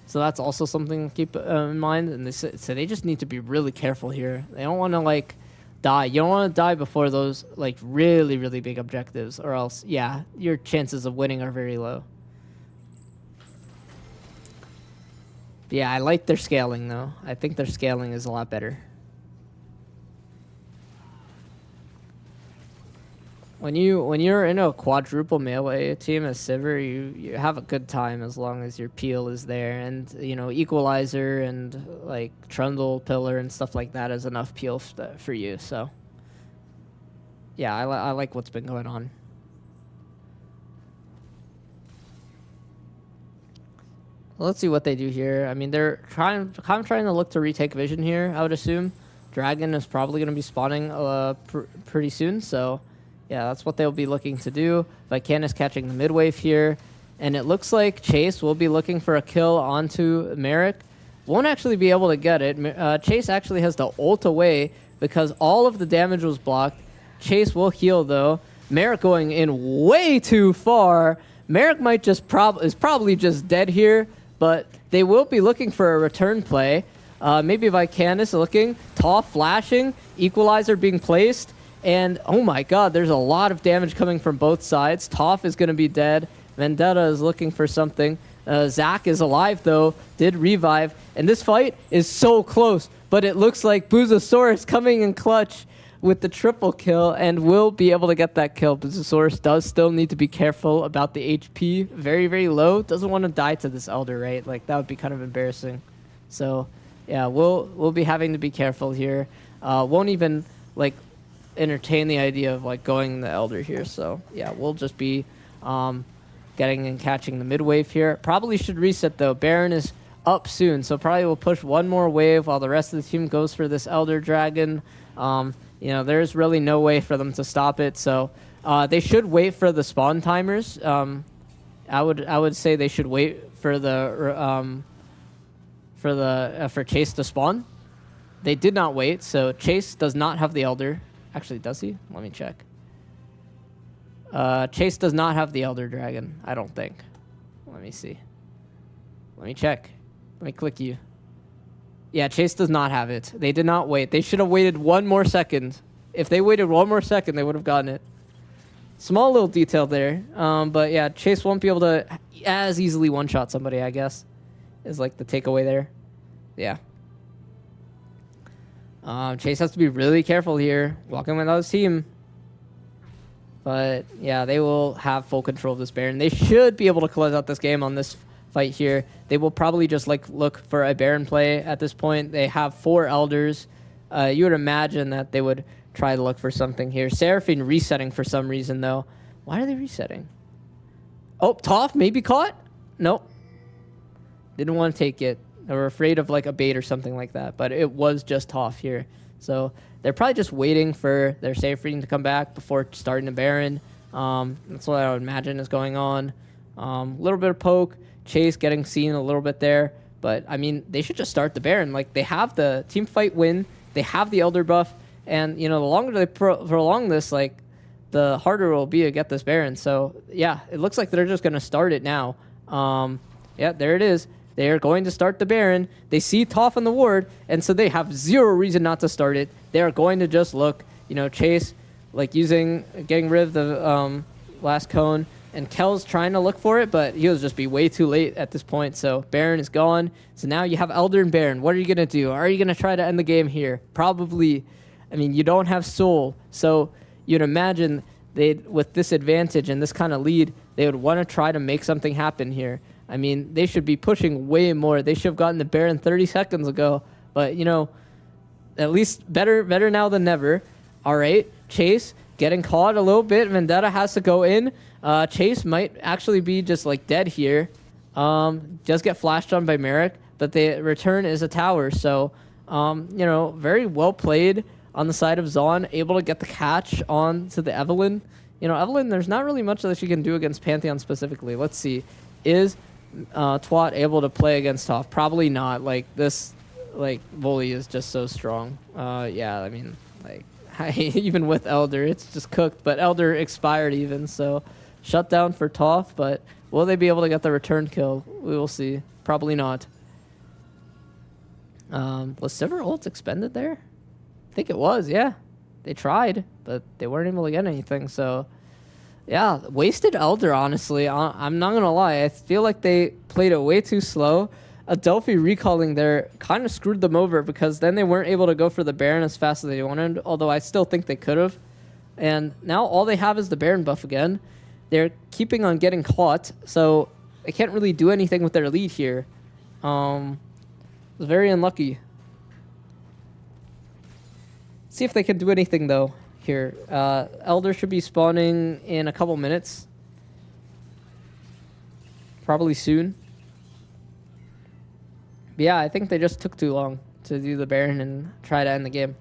that's also something to keep in mind. And so they just need to be really careful here. They don't want to, like, die. You don't want to die before those, like, really, really big objectives, or else, yeah, your chances of winning are very low. Yeah, I like their scaling, though. I think their scaling is a lot better. When you're in a quadruple melee team as Sivir, you have a good time as long as your peel is there, and you know, Equalizer and like Trundle Pillar and stuff like that is enough peel for you. So yeah, I like what's been going on. Let's see what they do here. I mean, they're trying to look to retake vision here, I would assume. Dragon is probably going to be spawning pretty soon, so yeah, that's what they'll be looking to do. Vicanis catching the mid wave here, and it looks like Chase will be looking for a kill onto Merrick. Won't actually be able to get it. Chase actually has to ult away because all of the damage was blocked. Chase will heal, though. Merrick going in way too far. Merrick might just is probably just dead here, but they will be looking for a return play. Maybe Vicanis looking, Toph flashing, Equalizer being placed, and oh my god, there's a lot of damage coming from both sides. Toph is going to be dead. Vendetta is looking for something. Zac is alive, though, did revive, and this fight is so close, but it looks like Boozosaurus coming in clutch with the triple kill and will be able to get that kill. Boozosaurus does still need to be careful about the HP. Very, very low. Doesn't want to die to this Elder, right? Like, that would be kind of embarrassing. So, yeah, we'll be having to be careful here. Won't even, like, entertain the idea of, like, going the Elder here. So, yeah, we'll just be getting and catching the mid wave here. Probably should reset, though. Baron is up soon, so probably we'll push one more wave while the rest of the team goes for this Elder Dragon. You know, there's really no way for them to stop it, so they should wait for the spawn timers. I would say they should wait for for Chase to spawn. They did not wait, so Chase does not have the Elder. Actually, does he? Let me check. Chase does not have the Elder Dragon, I don't think. Let me see. Let me check. Let me click you. Yeah, Chase does not have it. They did not wait. They should have waited 1 more second. If they waited 1 more second, they would have gotten it. Small little detail there. But yeah, Chase won't be able to as easily one-shot somebody, I guess, is like the takeaway there. Yeah. Chase has to be really careful here, walking without his team. But yeah, they will have full control of this Baron. They should be able to close out this game on this fight here. They will probably just like look for a Baron play at this point. They have 4 Elders. You would imagine that they would try to look for something here. Seraphine resetting for some reason, though. Why are they resetting? Oh, Toph maybe caught? Nope. Didn't want to take it. They were afraid of like a bait or something like that, but it was just Toph here. So they're probably just waiting for their Seraphine to come back before starting the Baron. That's what I would imagine is going on. A little bit of poke. Chase getting seen a little bit there. But, I mean, they should just start the Baron. Like, they have the team fight win. They have the Elder buff. And, you know, the longer they prolong this, like, the harder it will be to get this Baron. So, yeah, it looks like they're just going to start it now. Yeah, there it is. They are going to start the Baron. They see Toph on the ward, and so they have 0 reason not to start it. They are going to just look, you know, Chase, like, getting rid of the last cone. And Kel's trying to look for it, but he'll just be way too late at this point. So Baron is gone. So now you have Elder and Baron. What are you going to do? Are you going to try to end the game here? Probably. I mean, you don't have Soul. So you'd imagine with this advantage and this kind of lead, they would want to try to make something happen here. I mean, they should be pushing way more. They should have gotten the Baron 30 seconds ago. But, you know, at least better now than never. All right, Chase getting caught a little bit. Vendetta has to go in. Chase might actually be just like dead here. Does get flashed on by Merrick, but the return is a tower. So, you know, very well played on the side of Zaun, able to get the catch on to the Evelynn. You know, Evelynn, there's not really much that she can do against Pantheon specifically. Let's see. Is Twat able to play against Toph? Probably not. Like, this, like, Volley is just so strong. Yeah, I mean, like, even with Elder, it's just cooked. But Elder expired even, so shut down for Toph. But will they be able to get the return kill? We will see. Probably not. Was Sivir ult expended there? I think it was, yeah. They tried, but they weren't able to get anything. So, yeah, wasted Elder, honestly. I'm not going to lie. I feel like they played it way too slow. Adelphi recalling there kind of screwed them over because then they weren't able to go for the Baron as fast as they wanted, although I still think they could have. And now all they have is the Baron buff again. They're keeping on getting caught, so they can't really do anything with their lead here. It's very unlucky. See if they can do anything, though, here. Elder should be spawning in a couple minutes. Probably soon. But yeah, I think they just took too long to do the Baron and try to end the game.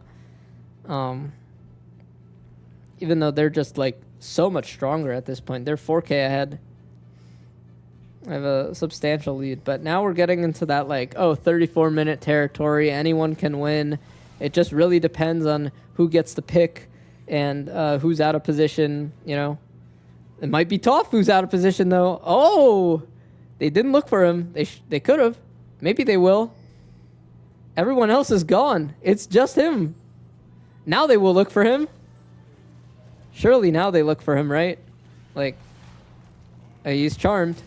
Even though they're just, like, so much stronger at this point. They're 4K ahead. I have a substantial lead. But now we're getting into that, like, 34-minute territory. Anyone can win. It just really depends on who gets the pick and who's out of position, you know. It might be Toph who's out of position, though. Oh! They didn't look for him. They could have. Maybe they will. Everyone else is gone. It's just him. Now they will look for him. Surely now they look for him, right? Like, he's charmed.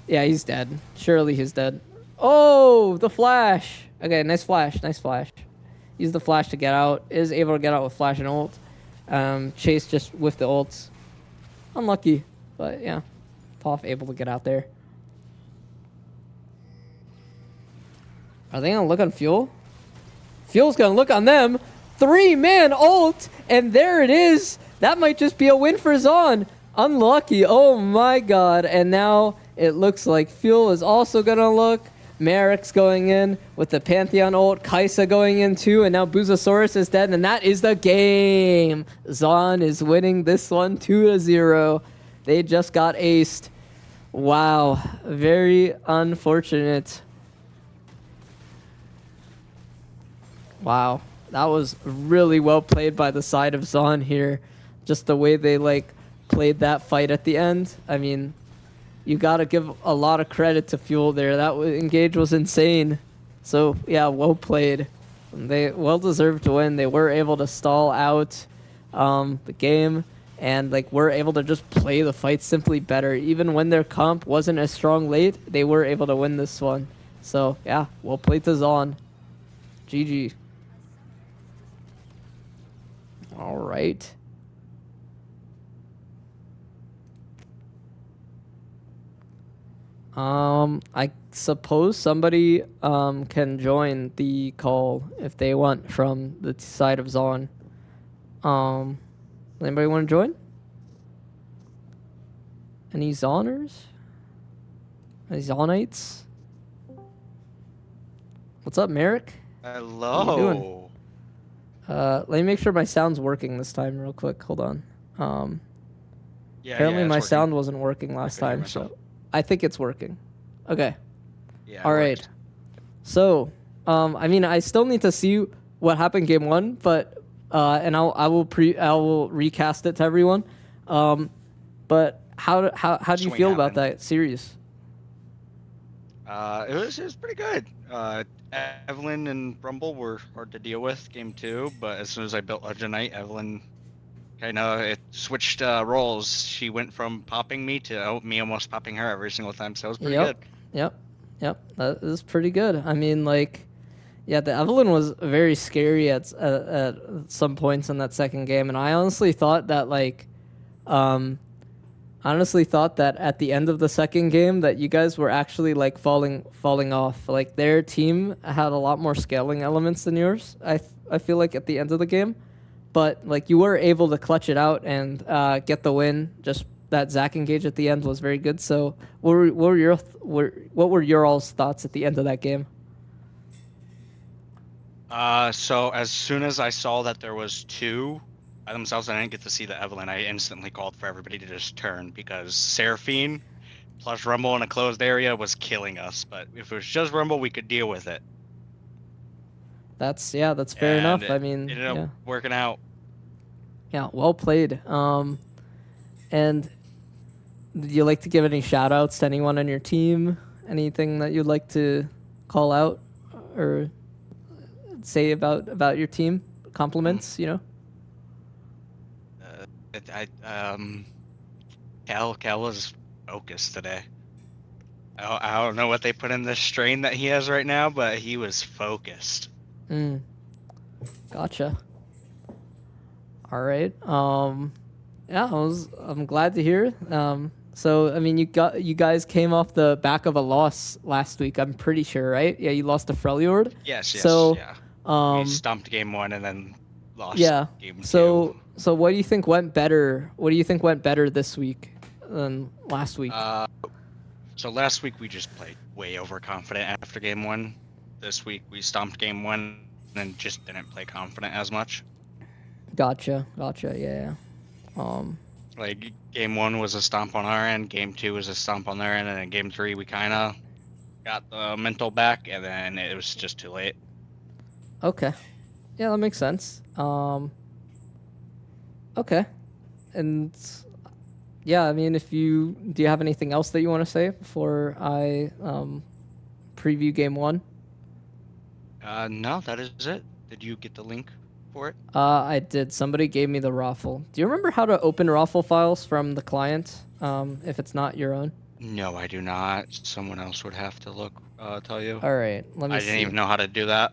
Yeah, he's dead. Surely he's dead. Oh, the flash. Okay, nice flash. Nice flash. Use the flash to get out. Is able to get out with flash and ult. Chase just with the ults. Unlucky, but yeah. Toph able to get out there. Are they going to look on Fuel? Fuel's going to look on them. 3-man ult, and there it is. That might just be a win for Zaun. Unlucky. Oh my god. And now it looks like Fuel is also going to look. Merrick's going in with the Pantheon ult. Kaisa going in too, and now Buzosaurus is dead, and that is the game. Zaun is winning this one 2-0. They just got aced. Wow. Very unfortunate. Wow. that was really well played by the side of Zaun here. Just the way they like played that fight at the end. I mean, you got to give a lot of credit to Fuel there. That engage was insane. So yeah, well played. They well deserved to win. They were able to stall out the game and like were able to just play the fight simply better. Even when their comp wasn't as strong late, they were able to win this one. So yeah, well played to Zaun. GG. All right. I suppose somebody can join the call if they want from the side of Zaun. Anybody want to join? Any Zauners? Any Zaunites? What's up, Merrick? Hello. How you doing? Let me make sure my sound's working this time real quick. Hold on. Apparently my sound wasn't working last time, so I think it's working. Okay. Yeah. All right. So, I mean, I still need to see what happened game one, but and I will recast it to everyone. But how do you feel about that series? It was pretty good. Evelyn and Rumble were hard to deal with game two, but as soon as I built Legend Knight, Evelyn kind of it switched roles. She went from popping me to me almost popping her every single time, so it was pretty good. Yep. That is pretty good. I mean, like, yeah, the Evelyn was very scary at some points in that second game, and I honestly thought that at the end of the second game that you guys were actually like falling off. Like their team had a lot more scaling elements than yours. I feel like at the end of the game, but like you were able to clutch it out and get the win. Just that Zach engage at the end was very good. So what were your all's thoughts at the end of that game? So as soon as I saw that there was two by themselves, I didn't get to see the Evelyn. I instantly called for everybody to just turn because Seraphine plus Rumble in a closed area was killing us. But if it was just Rumble, we could deal with it. That's fair enough. I mean, it ended up working out. Yeah, well played. And would you like to give any shout outs to anyone on your team? Anything that you'd like to call out or say about your team? Compliments, you know? Cal was focused today. I don't know what they put in this strain that he has right now, but he was focused. Gotcha. All right. Yeah, I'm glad to hear. So I mean, you guys came off the back of a loss last week. I'm pretty sure, right? Yeah, you lost to Freljord. Yes. So, yeah. We stomped game one and then lost. Game so two. So what do you think went better? What do you think went better this week than last week? So last week we just played way overconfident after game one. This week we stomped game one and just didn't play confident as much. Gotcha. Yeah. Like game one was a stomp on our end, game two was a stomp on their end, and then game three we kind of got the mental back, and then it was just too late. Okay. Yeah, that makes sense. Okay. And yeah, I mean, do you have anything else that you want to say before I preview game one? No, that is it. Did you get the link for it? I did. Somebody gave me the raffle. Do you remember how to open raffle files from the client if it's not your own? No, I do not. Someone else would have to tell you. All right, let me see. I didn't even know how to do that.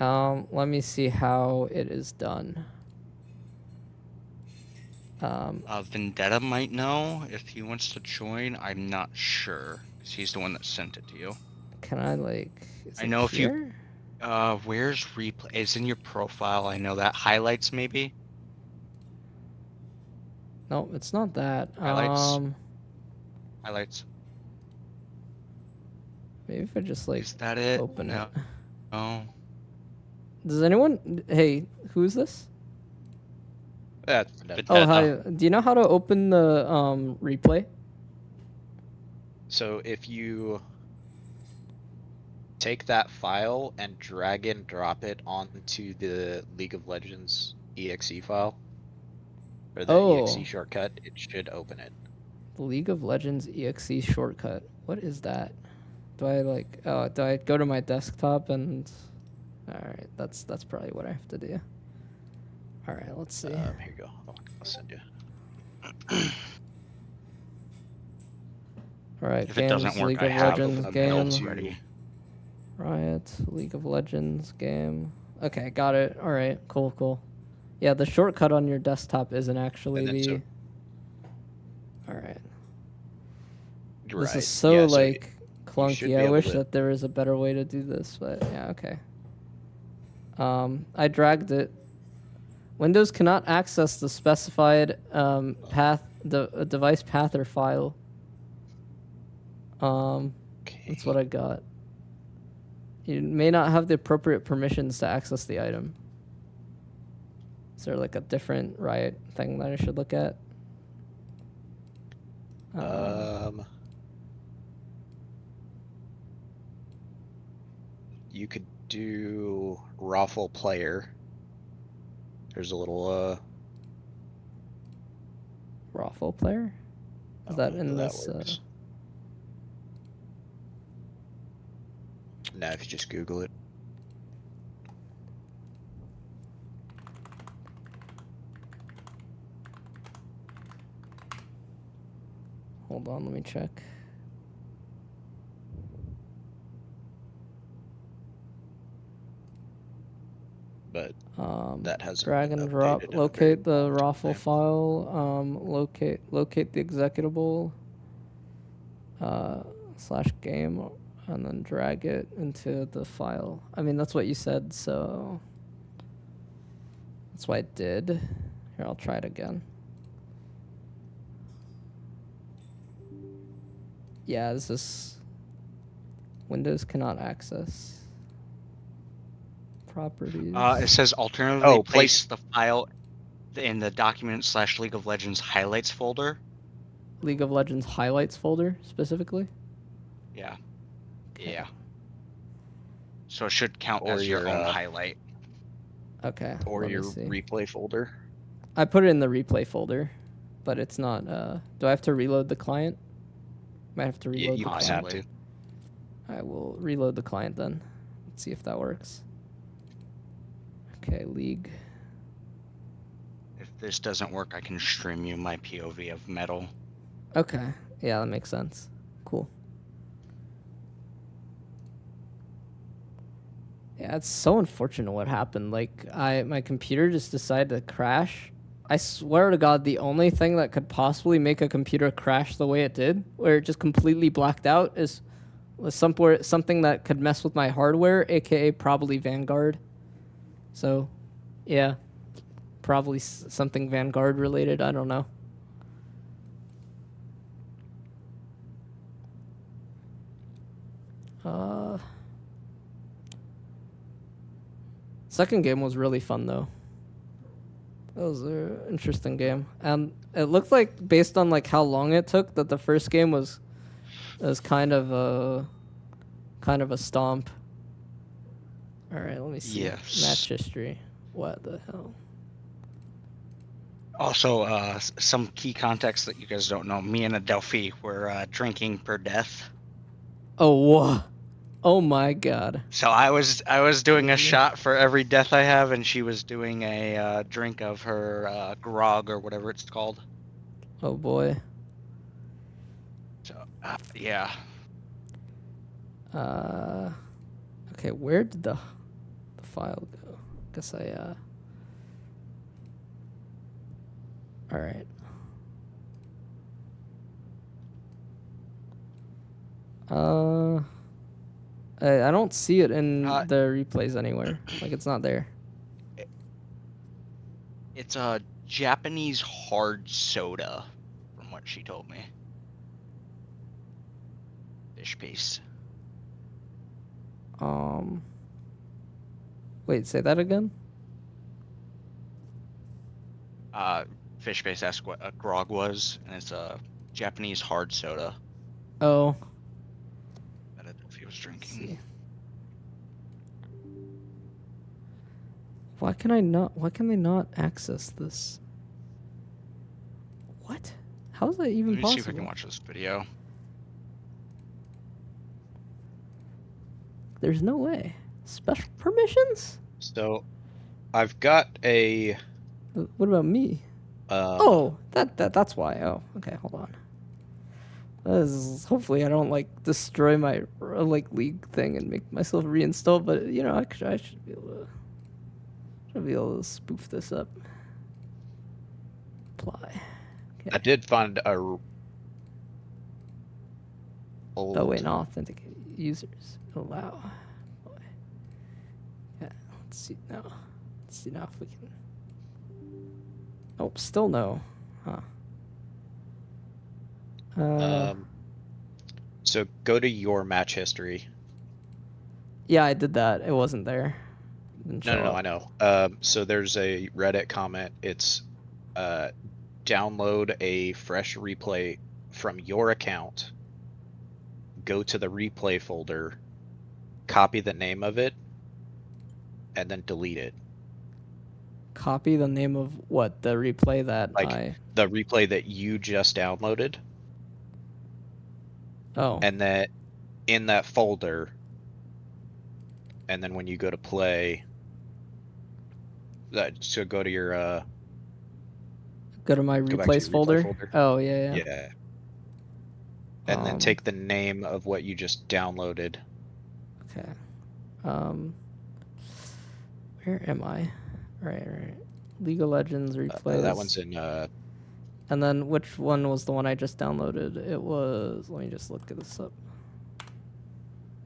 Let me see how it is done. Vendetta might know if he wants to join. I'm not sure because he's the one that sent it to you. Can I I know if you. Where's replay? It's in your profile. I know that highlights maybe. No, it's not that. Highlights. Maybe if I just Is that it? open it. No. Does anyone? Hey, who's this? That's Oh, hi. Do you know how to open the replay? So if you take that file and drag and drop it onto the League of Legends exe file, or the Oh, exe shortcut. It should open it. League of Legends exe shortcut. What is that? Do I like? Oh, do I go to my desktop and? All right, that's probably what I have to do. All right, let's see. Here you go. I'll send you. All right, If it doesn't games, work, League I of have Legends a game. built ready. Riot, League of Legends game. Okay, got it. All right, cool. Yeah, the shortcut on your desktop isn't actually the. All right. This is so Yeah, like should clunky. be I able wish to- that there was a better way to do this, but yeah, okay. I dragged it. Windows cannot access the specified path, the device path or file. That's what I got. You may not have the appropriate permissions to access the item. Is there like a different Riot thing that I should look at? You could do Raffle Player. There's a little Raffle player? Is that in this? No, if you just Google it. Hold on, let me check. But that hasn't drag been and drop. updated in a very Locate the long raffle time. file. Locate the executable. /game, and then drag it into the file. I mean, that's what you said, so that's what I did. Here, I'll try it again. Yeah, this is Windows cannot access properties. It says alternatively place- place the file in the document / League of Legends highlights folder. League of Legends highlights folder specifically. Yeah. Okay. Yeah. So it should count Or as your your, own highlight. Okay. Or let me your see. replay folder. I put it in the replay folder, but it's not. Do I have to reload the client? Might have to reload You the might client. have to. I will reload the client then. Let's see if that works. Okay, League. If this doesn't work, I can stream you my POV of Metal. Okay. Yeah, that makes sense. Cool. Yeah, it's so unfortunate what happened. Like, my computer just decided to crash. I swear to God, the only thing that could possibly make a computer crash the way it did, where it just completely blacked out, was something that could mess with my hardware, aka probably Vanguard. So, yeah, probably something Vanguard related. I don't know. Second game was really fun though. That was an interesting game, and it looked like, based on like how long it took, that the first game was kind of a stomp. All right, let me see. Yes. Match history. What the hell? Also, some key context that you guys don't know. Me and Adelphi were drinking per death. Oh, whoa. Oh my God. So I was doing a shot for every death I have, and she was doing a drink of her grog or whatever it's called. Oh boy. So yeah. Okay, where did the file go? Guess I All right. I don't see it in the replays anywhere. Like, it's not there. It's a Japanese hard soda, from what she told me. Fish paste. Wait, say that again? Fish paste asked what a grog was, and it's a Japanese hard soda Oh. that Adelphi was Let's drinking. see. Why can I not? Why can they not access this? What? How is that even Let me possible? see if I can watch this video. There's no way. Special permissions? So, I've got a. What about me? Oh, that's why. Oh, okay. Hold on. Hopefully I don't like destroy my like League thing and make myself reinstall. But you know, I should be able to spoof this up. Apply. Okay. I did find a. Oh wait, no, authenticate users. Allow. Yeah, let's see now. Let's see now if we can. Oh, still no. Huh. So go to your match history. Yeah, I did that. It wasn't there. Didn't show No, up. I know. So there's a Reddit comment. It's download a fresh replay from your account. Go to the replay folder, copy the name of it, and then delete it. Copy the name of what? The replay that Like the replay that you just downloaded. Oh. And then in that folder, and then when you go to play, so go to your Go to my go back to replays your replay folder. folder. Oh yeah. Yeah. And then take the name of what you just downloaded. Okay. Where am I? Right. League of Legends replays. That one's in. And then which one was the one I just downloaded? It was. Let me just look this up.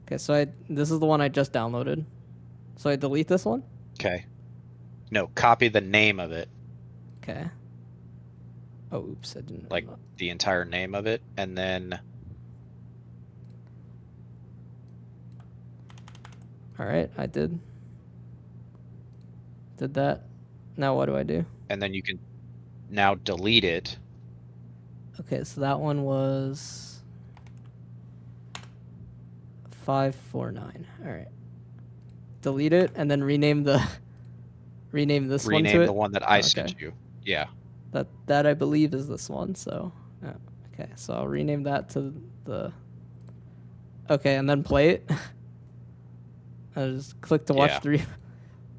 Okay, so this is the one I just downloaded. So I delete this one. Okay. No, copy the name of it. Okay. Oh, oops! I didn't. Like the entire name of it, and then. All right, I did. Did that. Now what do I do? And then you can now delete it. Okay, so that one was 549. All right. Delete it and then rename the rename this one to it. Rename the one that I sent you. Yeah. That I believe is this one. So okay, so I'll rename that to the. Okay, and then play it. I just click to watch three.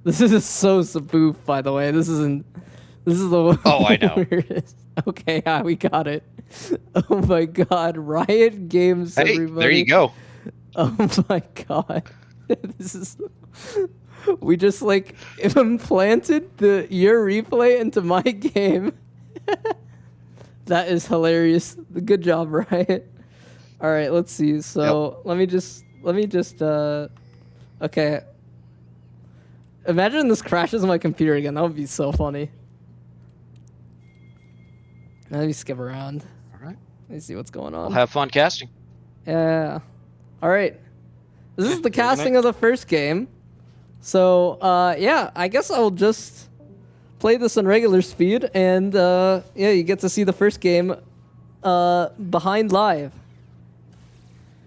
This is so spoof, by the way. This isn't. This is the. Oh, I know. Weirdest. Okay, yeah, we got it. Oh my God, Riot Games, Hey, everybody. there you go. Oh my God, this is. We just like implanted your replay into my game. That is hilarious. Good job, Riot. All right, let's see. So let me just. Okay. Imagine this crashes my computer again. That would be so funny. Let me skip around. All right. Let me see what's going on. We'll have fun casting. Yeah. All right. This is the casting of the first game. So, yeah, I guess I'll just play this on regular speed. And, yeah, you get to see the first game behind live.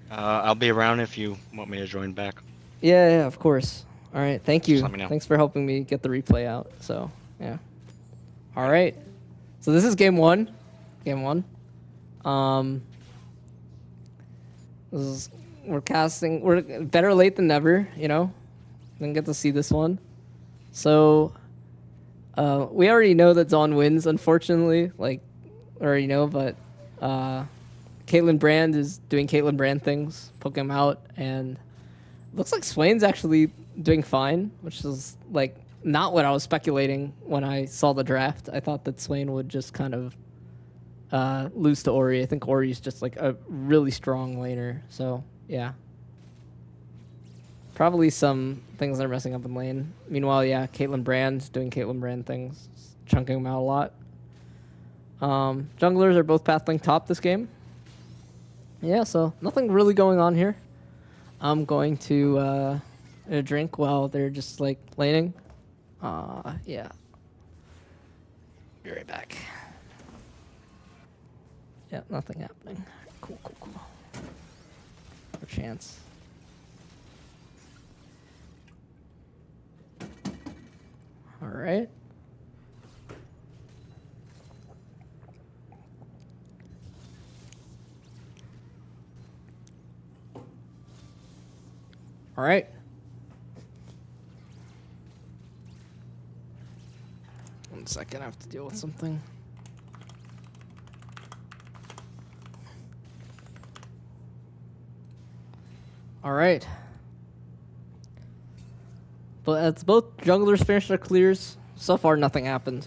I'll be around if you want me to join back. Yeah, of course. All right, thank you. Just let me know. Thanks for helping me get the replay out. So, yeah. All right. So this is game one. Game one. We're casting. We're better late than never. You know, didn't get to see this one. So, we already know that Zaun wins. Unfortunately, like, already know, but Caitlyn Brand is doing Caitlyn Brand things, poking him out, and looks like Swain's actually doing fine, which is like not what I was speculating when I saw the draft. I thought that Swain would just kind of lose to Ori. I think Ori's just like a really strong laner. So yeah, probably some things that are messing up in lane. Meanwhile, yeah, Caitlyn Brand doing Caitlyn Brand things, chunking them out a lot. Junglers are both path link top this game. Yeah, so nothing really going on here. I'm going to drink while they're just like laning. Yeah. Be right back. Yeah, nothing happening. Cool. No chance. right. All right. One second, I have to deal with something. All right. But as both junglers finished their clears, so far nothing happened.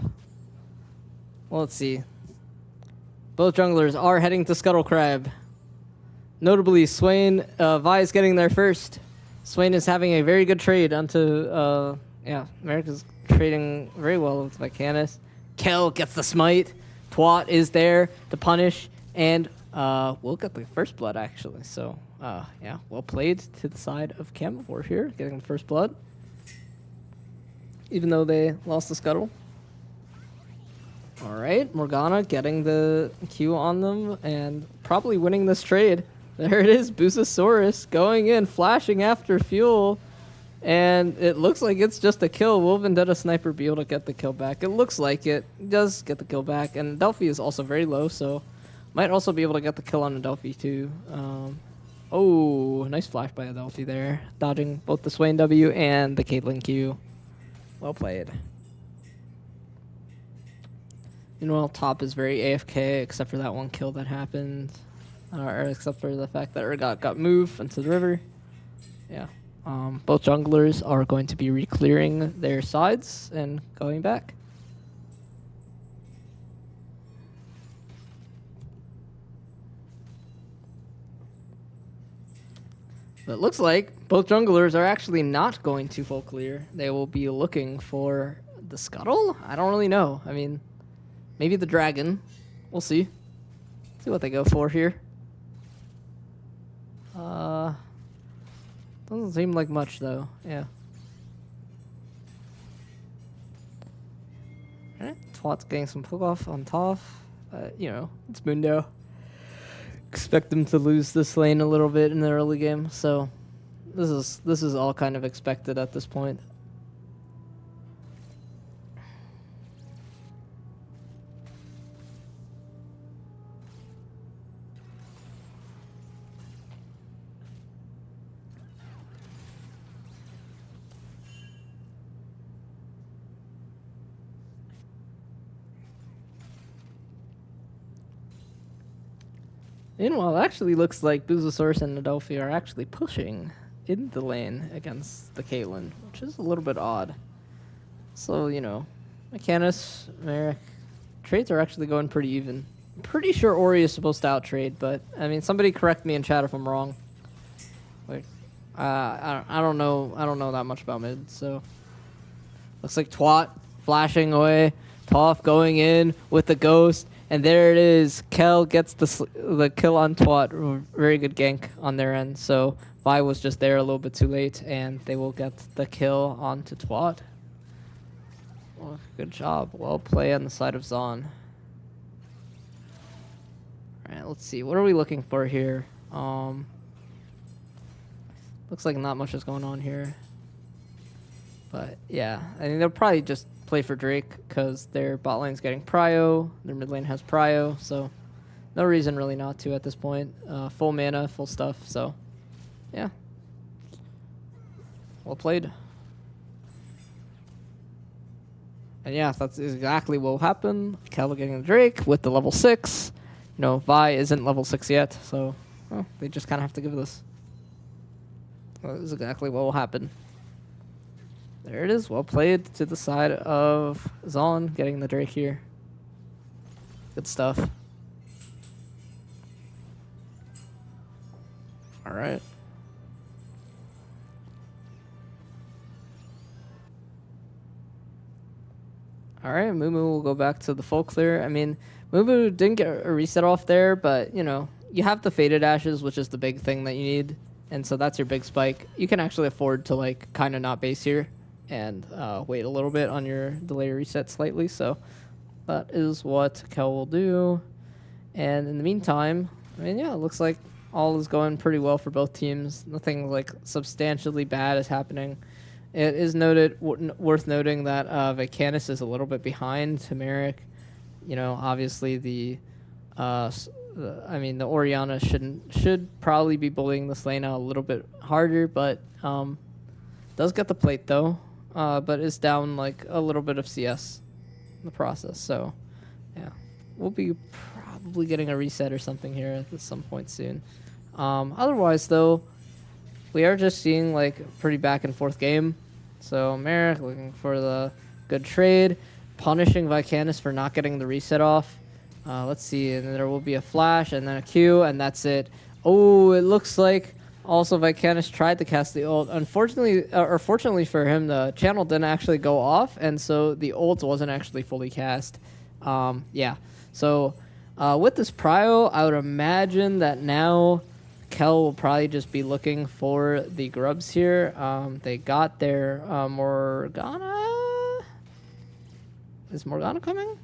Well, let's see. Both junglers are heading to Scuttle Crab. Notably, Swain, Vi is getting there first. Swain is having a very good trade onto, America's trading very well with Vicanis. Kel gets the smite. Twat is there to punish, and we'll get the first blood, actually. So, well played to the side of Camavor here, getting the first blood. Even though they lost the Scuttle. All right, Morgana getting the Q on them and probably winning this trade. There it is, Busasaurus going in, flashing after fuel. And it looks like it's just a kill. Will Vendetta Sniper be able to get the kill back? It looks like it. Does get the kill back. And Delphi is also very low, so might also be able to get the kill on Adelphi too. Oh, nice flash by Adelphi there. Dodging both the Swain W and the Caitlyn Q. Well played. Meanwhile, top is very AFK, except for that one kill that happened. Or except for the fact that Urgot got moved into the river. Yeah. Both junglers are going to be re-clearing their sides and going back. But it looks like both junglers are actually not going to full clear. They will be looking for the Scuttle? I don't really know. I mean, maybe the Dragon. We'll see. See what they go for here. Doesn't seem like much, though. Yeah. Alright, Twat's getting some poke off on top. It's Mundo. Expect them to lose this lane a little bit in the early game, so this is all kind of expected at this point. Meanwhile, it actually looks like Busasaurus and Adelphi are actually pushing in the lane against the Caitlyn, which is a little bit odd. So, Mechanis, Merrick, trades are actually going pretty even. I'm pretty sure Ori is supposed to outtrade, but, I mean, somebody correct me in chat if I'm wrong. Like, I don't know that much about mid, so. Looks like Twat flashing away, Toph going in with the ghost. And there it is. Kel gets the kill on Twat. Very good gank on their end. So Vi was just there a little bit too late, and they will get the kill onto Twat. Well, good job. Well played on the side of Zaun. Alright, let's see. What are we looking for here? Looks like not much is going on here. But yeah, I think they'll probably just play for Drake because their bot lane's getting prio, their mid lane has prio, so no reason really not to at this point. Full mana, full stuff, so yeah. Well played. And yeah, that's exactly what will happen. Cal getting the Drake with the level 6. Vi isn't level 6 yet, so they just kind of have to give this. That is exactly what will happen. There it is. Well played to the side of Zaun getting the Drake here. Good stuff. All right. All right, Mumu will go back to the full clear. I mean, Mumu didn't get a reset off there, but, you have the Faded Ashes, which is the big thing that you need. And so that's your big spike. You can actually afford to, kind of not base here and wait a little bit on your delay reset slightly. So that is what Kel will do. And in the meantime, it looks like all is going pretty well for both teams. Nothing substantially bad is happening. It is worth noting that Vicanis is a little bit behind Tamaric. You know, obviously the Oriana should probably be bullying this lane out a little bit harder, but does get the plate though, but is down like a little bit of CS in the process. So yeah, we'll be probably getting a reset or something here at some point soon. Otherwise though, we are just seeing like a pretty back and forth game. So Merrick looking for the good trade, punishing Vicanis for not getting the reset off. Let's see, and then there will be a flash and then a Q, and that's it. Oh, it looks like also Vicanis tried to cast the ult. Unfortunately, or fortunately for him, the channel didn't actually go off, and so the ult wasn't actually fully cast. Yeah, so with this prio, I would imagine that now Kel will probably just be looking for the grubs here. They got their Morgana. Is Morgana coming?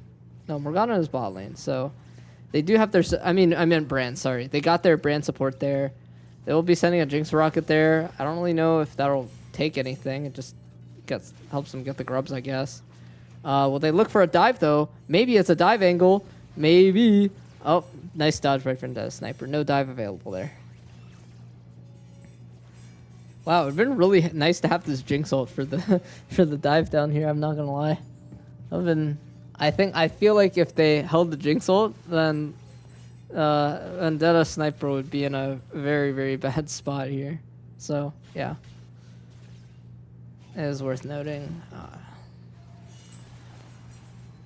No, Morgana is bot lane. So they do have their. I meant Brand. Sorry, they got their Brand support there. They will be sending a Jinx rocket there. I don't really know if that'll take anything. It just helps them get the grubs, I guess. Will they look for a dive though? Maybe it's a dive angle. Maybe. Oh, nice dodge right from the sniper. No dive available there. Wow, it'd been really nice to have this Jinx ult for the for the dive down here. I'm not gonna lie. I feel like if they held the Jinx ult, then Vendetta Sniper would be in a very, very bad spot here. So yeah, it is worth noting.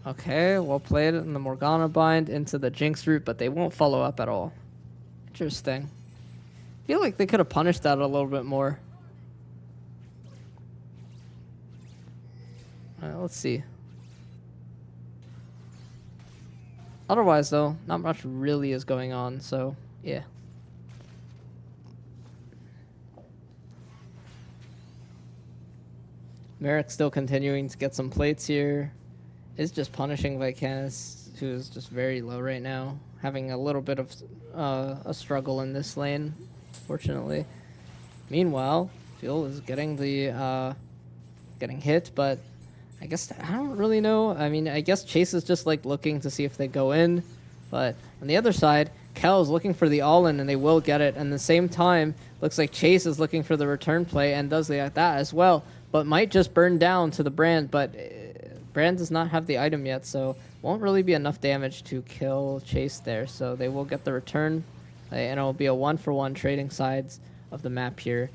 Okay, well played in the Morgana bind into the Jinx route, but they won't follow up at all. Interesting. I feel like they could have punished that a little bit more. Alright, let's see. Otherwise, though, not much really is going on, so yeah. Merrick still continuing to get some plates here. Is just punishing Vicanis, who is just very low right now. Having a little bit of a struggle in this lane, fortunately. Meanwhile, Fuel is getting the getting hit, but I guess I don't really know. I mean, I guess Chase is just like looking to see if they go in, but on the other side, Kel is looking for the all-in and they will get it. And at the same time, looks like Chase is looking for the return play and does that as well, but might just burn down to the Brand. But Brand does not have the item yet, so won't really be enough damage to kill Chase there. So they will get the return, and it will be a 1-for-1 trading sides of the map here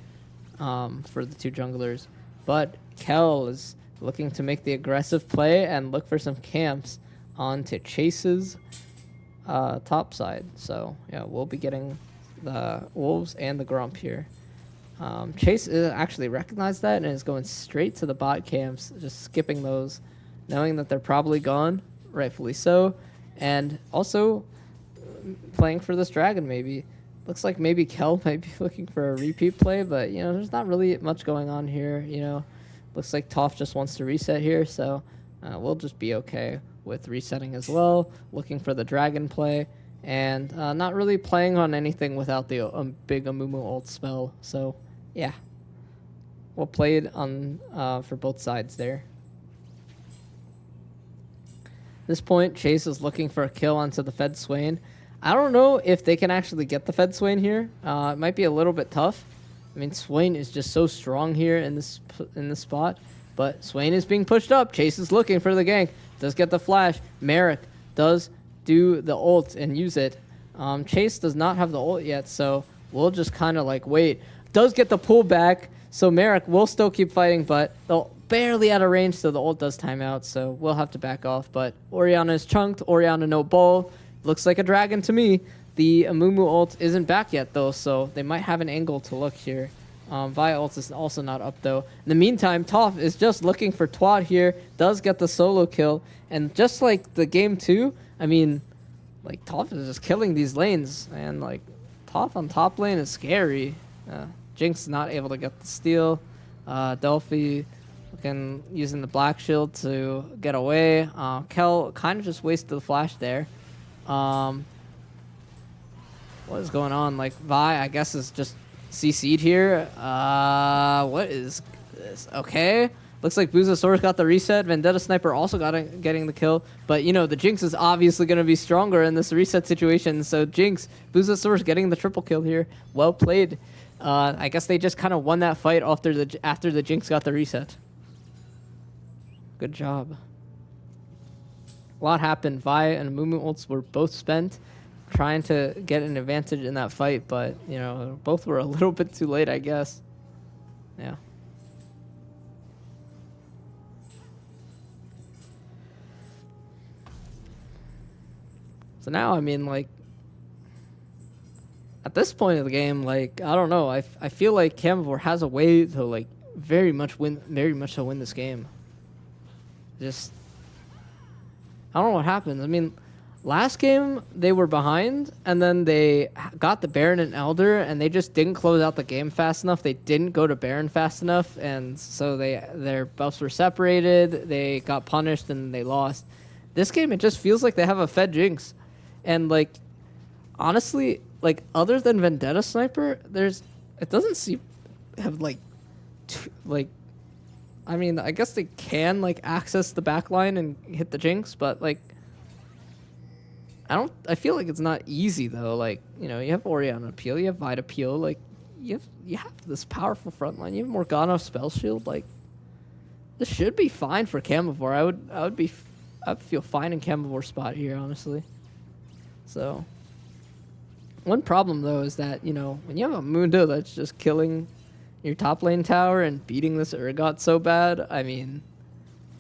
for the two junglers. But Kel is looking to make the aggressive play and look for some camps onto Chase's top side. So yeah, we'll be getting the Wolves and the Grump here. Chase actually recognized that and is going straight to the bot camps, just skipping those, knowing that they're probably gone, rightfully so, and also playing for this dragon maybe. Looks like maybe Kel might be looking for a repeat play, but you know, there's not really much going on here. You know, looks like Toph just wants to reset here, so we'll just be okay with resetting as well. Looking for the dragon play, and not really playing on anything without the big Amumu ult spell. So yeah, well played on for both sides there. At this point, Chase is looking for a kill onto the Fed Swain. I don't know if they can actually get the Fed Swain here. It might be a little bit tough. I mean, Swain is just so strong here in this spot, but Swain is being pushed up. Chase is looking for the gank. Does get the flash. Merrick does do the ult and use it. Chase does not have the ult yet, so we'll just kind of like wait. Does get the pullback, so Merrick will still keep fighting, but they'll barely out of range, so the ult does time out, so we'll have to back off. But Oriana is chunked. Oriana no bull. Looks like a dragon to me. The Amumu ult isn't back yet, though, so they might have an angle to look here. Vi ult is also not up, though. In the meantime, Toph is just looking for Twat here. Does get the solo kill. And just like the game 2, I mean, like, Toph is just killing these lanes. And, like, Toph on top lane is scary. Jinx is not able to get the steal. Delphi using the black shield to get away. Kel kind of just wasted the flash there. What is going on? Like, Vi, I guess, is just CC'd here. What is this. Okay. Looks like Boozosaurus got the reset. Vendetta Sniper also getting the kill. But, you know, the Jinx is obviously going to be stronger in this reset situation. So, Jinx, Boozosaurus getting the triple kill here. Well played. I guess they just kind of won that fight after the Jinx got the reset. Good job. A lot happened. Vi and Mumu ults were both spent trying to get an advantage in that fight. But, you know, both were a little bit too late, I guess. Yeah. So now, I mean, like, at this point of the game, like, I don't know. I feel like Camavor has a way to, like, very much win this game. Just, I don't know what happened. I mean, last game, they were behind, and then they got the Baron and Elder, and they just didn't close out the game fast enough. They didn't go to Baron fast enough, and so their buffs were separated. They got punished, and they lost. This game, it just feels like they have a fed Jinx. And, like, honestly, like, other than Vendetta Sniper, it doesn't seem have, like, I mean, I guess they can, like, access the backline and hit the Jinx, but, like, I feel like it's not easy, though. Like, you know, you have Orianna Peel, you have Vita Peel, like, you have this powerful front line, you have Morgana Spell Shield, like, this should be fine for Camavor. I'd feel fine in Camavor's spot here, honestly. So, one problem, though, is that, you know, when you have a Mundo that's just killing your top lane tower and beating this Urgot so bad, I mean,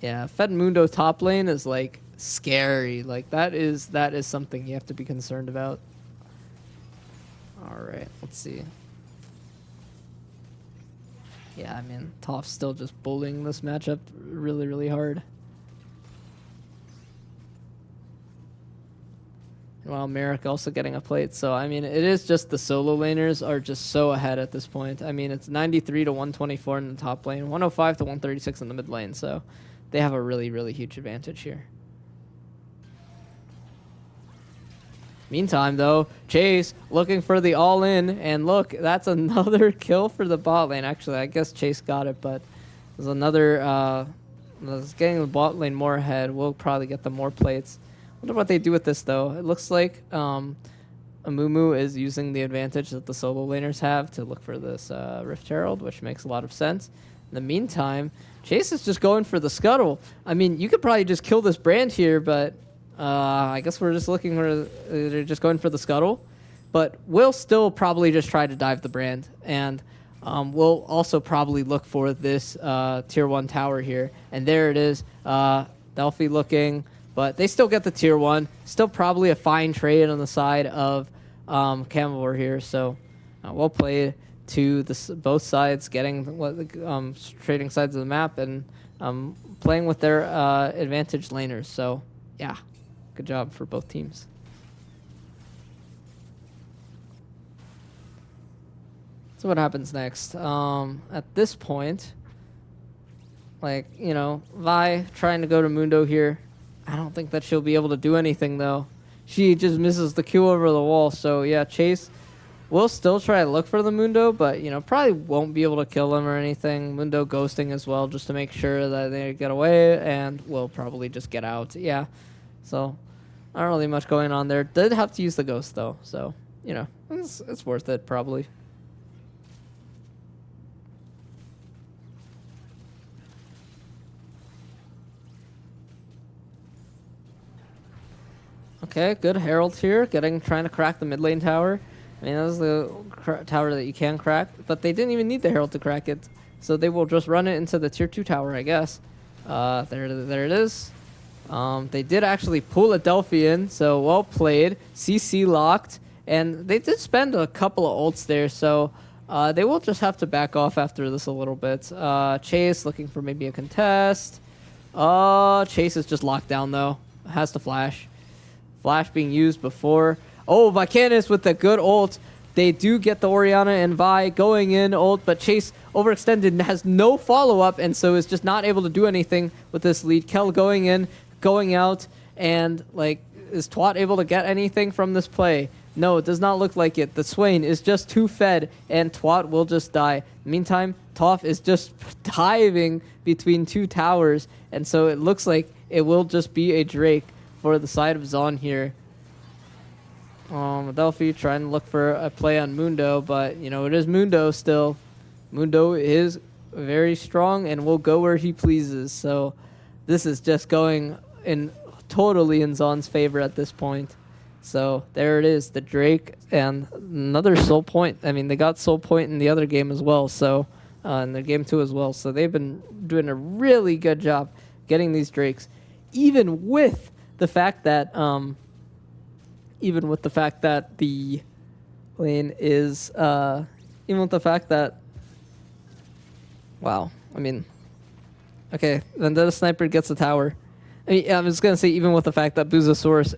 yeah, Fed Mundo top lane is, like, scary. Like, that is something you have to be concerned about. Alright, let's see. Yeah, I mean, Toph's still just bullying this matchup really, really hard. While Merrick also getting a plate. So, I mean, it is just the solo laners are just so ahead at this point. I mean, it's 93 to 124 in the top lane, 105 to 136 in the mid lane. So, they have a really, really huge advantage here. Meantime, though, Chase looking for the all-in. And look, that's another kill for the bot lane. Actually, I guess Chase got it, but there's another... getting the bot lane more ahead. We'll probably get them more plates. Wonder what they do with this, though. It looks like Amumu is using the advantage that the solo laners have to look for this Rift Herald, which makes a lot of sense. In the meantime, Chase is just going for the scuttle. I mean, you could probably just kill this brand here, but I guess we're just looking for... they're just going for the scuttle. But we'll still probably just try to dive the brand. And we'll also probably look for this tier 1 tower here. And there it is. Delphi looking... But they still get the tier 1. Still probably a fine trade on the side of Camavor here. So well played to both sides, getting trading sides of the map and playing with their advantage laners. So yeah, good job for both teams. So what happens next? At this point, like, you know, Vi trying to go to Mundo here. I don't think that she'll be able to do anything, though. She just misses the Q over the wall. So, yeah, Chase will still try to look for the Mundo, but, you know, probably won't be able to kill them or anything. Mundo ghosting as well just to make sure that they get away, and will probably just get out. Yeah, so not really much going on there. Did have to use the ghost, though, so, you know, it's worth it, probably. Okay, good Herald here, trying to crack the mid lane tower. I mean, that was the tower that you can crack, but they didn't even need the Herald to crack it, so they will just run it into the tier 2 tower, I guess. There it is. They did actually pull a Delphi in, so well played. CC locked, and they did spend a couple of ults there, so they will just have to back off after this a little bit. Chase looking for maybe a contest. Chase is just locked down, though. Has to flash. Flash being used before. Oh, Vicanis with the good ult. They do get the Orianna and Vi going in ult, but Chase overextended and has no follow-up, and so is just not able to do anything with this lead. Kel going in, going out, and, like, is Twat able to get anything from this play? No, it does not look like it. The Swain is just too fed, and Twat will just die. Meantime, Toph is just diving between two towers, and so it looks like it will just be a Drake for the side of Zaun here. Adelphi trying to look for a play on Mundo, but, you know, it is Mundo still. Mundo is very strong and will go where he pleases, so this is just going in totally in Zaun's favor at this point. So there it is, the Drake and another soul point. I mean, they got soul point in the other game as well, so in the game 2 as well. So they've been doing a really good job getting these Drakes, even with the fact that the lane is even with the fact that wow, I mean, okay, Vendetta Sniper gets the tower. I mean, I was gonna say even with the fact that Buzosaurus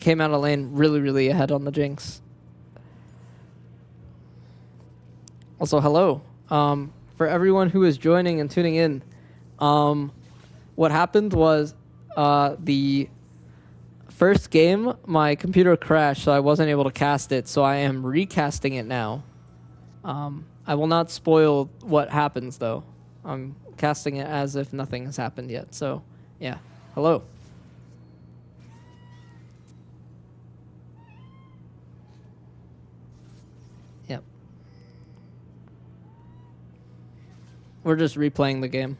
came out of lane really ahead on the Jinx. Also, hello. For everyone who is joining and tuning in, what happened was the first game, my computer crashed, so I wasn't able to cast it, so I am recasting it now. I will not spoil what happens, though. I'm casting it as if nothing has happened yet, so yeah. Hello. Yep. We're just replaying the game.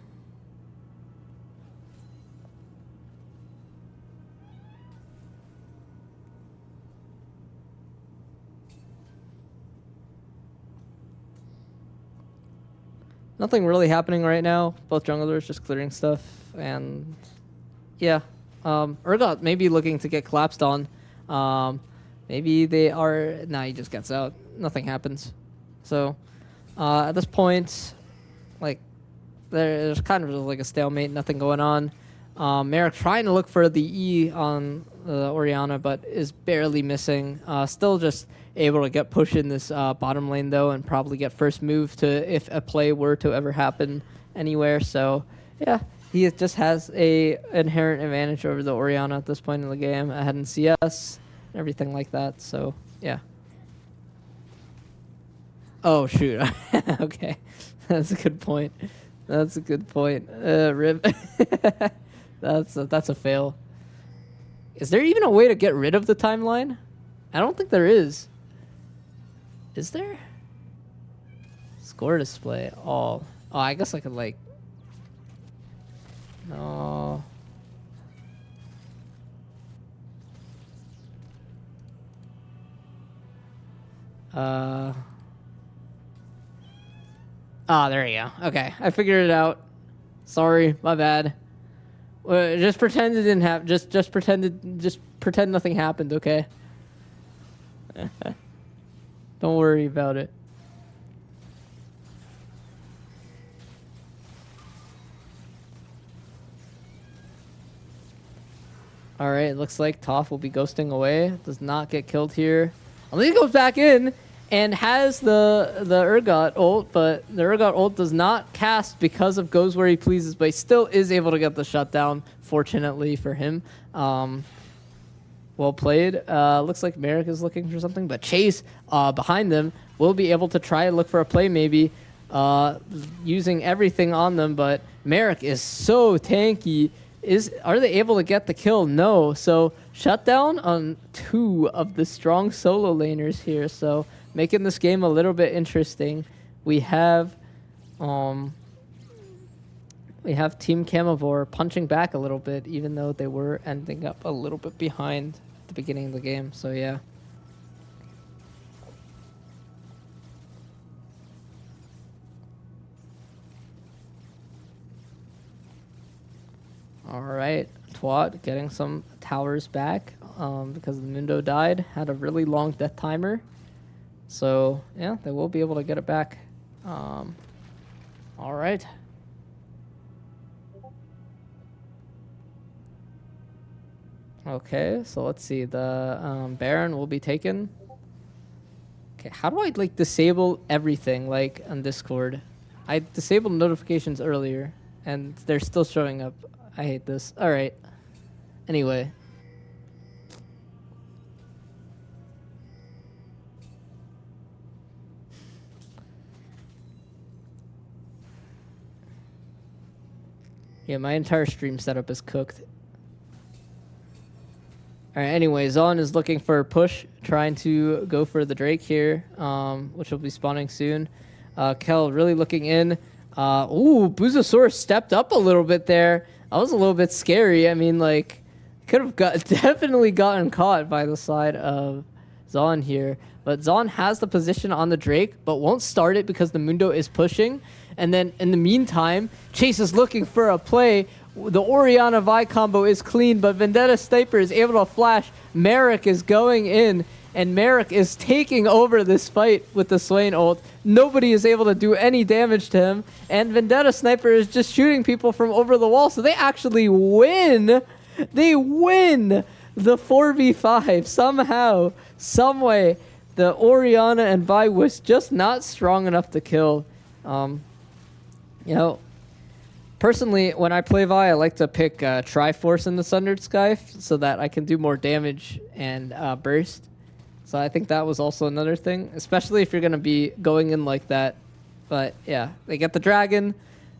Nothing really happening right now. Both junglers just clearing stuff, and yeah. Urgot maybe looking to get collapsed on. Maybe they are... Nah, he just gets out. Nothing happens. So, at this point, like, there's kind of just like a stalemate, nothing going on. Merrick trying to look for the E on Orianna, but is barely missing. Still just able to get push in this bottom lane, though, and probably get first move to if a play were to ever happen anywhere. So, yeah, he just has a inherent advantage over the Orianna at this point in the game, ahead in CS and everything like that. So, yeah. Oh, shoot. Okay. That's a good point. That's a good point. Rip. That's a fail. Is there even a way to get rid of the timeline? I don't think there is. Is there? Score display. All. Oh, I guess I could, like... No. Ah, there you go. Okay, I figured it out. Sorry, my bad. Just pretend it didn't happen. Just pretend nothing happened, okay? Don't worry about it. Alright, it looks like Toph will be ghosting away. Does not get killed here. Unless he goes back in and has the Urgot ult, but the Urgot ult does not cast because of goes where he pleases, but he still is able to get the shutdown, fortunately for him. Well played. Looks like Merrick is looking for something, but Chase behind them will be able to try and look for a play maybe, using everything on them, but Merrick is so tanky. Are they able to get the kill? No. So shutdown on 2 of the strong solo laners here, so making this game a little bit interesting. We have Team Camavor punching back a little bit, even though they were ending up a little bit behind at the beginning of the game. So yeah. All right, Twat getting some towers back because the Mundo died. Had a really long death timer. So, yeah, they will be able to get it back. All right. Okay, so let's see. The Baron will be taken. Okay, how do I, like, disable everything, like, on Discord? I disabled notifications earlier, and they're still showing up. I hate this. All right. Anyway. Yeah, my entire stream setup is cooked. All right, anyway, Zaun is looking for a push, trying to go for the Drake here, which will be spawning soon. Kel really looking in. Ooh, Buzosaurus stepped up a little bit there. That was a little bit scary. I mean, like, could have definitely gotten caught by the side of Zaun here. But Zaun has the position on the Drake, but won't start it because the Mundo is pushing. And then in the meantime, Chase is looking for a play. The Orianna Vi combo is clean, but Vendetta Sniper is able to flash. Merrick is going in, and Merrick is taking over this fight with the Swain ult. Nobody is able to do any damage to him, and Vendetta Sniper is just shooting people from over the wall, so they actually win. They win the 4v5 somehow, some way. The Orianna and Vi was just not strong enough to kill. You know, personally, when I play Vi, I like to pick Triforce in the Sundered Sky so that I can do more damage and burst. So I think that was also another thing, especially if you're going to be going in like that. But yeah, they get the Dragon,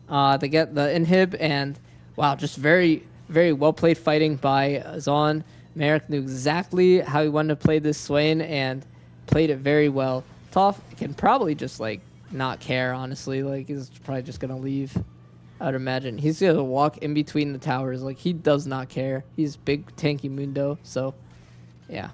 they get the Inhib, and wow, just very, very well played fighting by Zaun. Merrick knew exactly how he wanted to play this Swain and played it very well. Toph can probably just like not care, honestly. Like, he's probably just going to leave. I would imagine. He's going to walk in between the towers. Like, he does not care. He's big, tanky Mundo. So, yeah.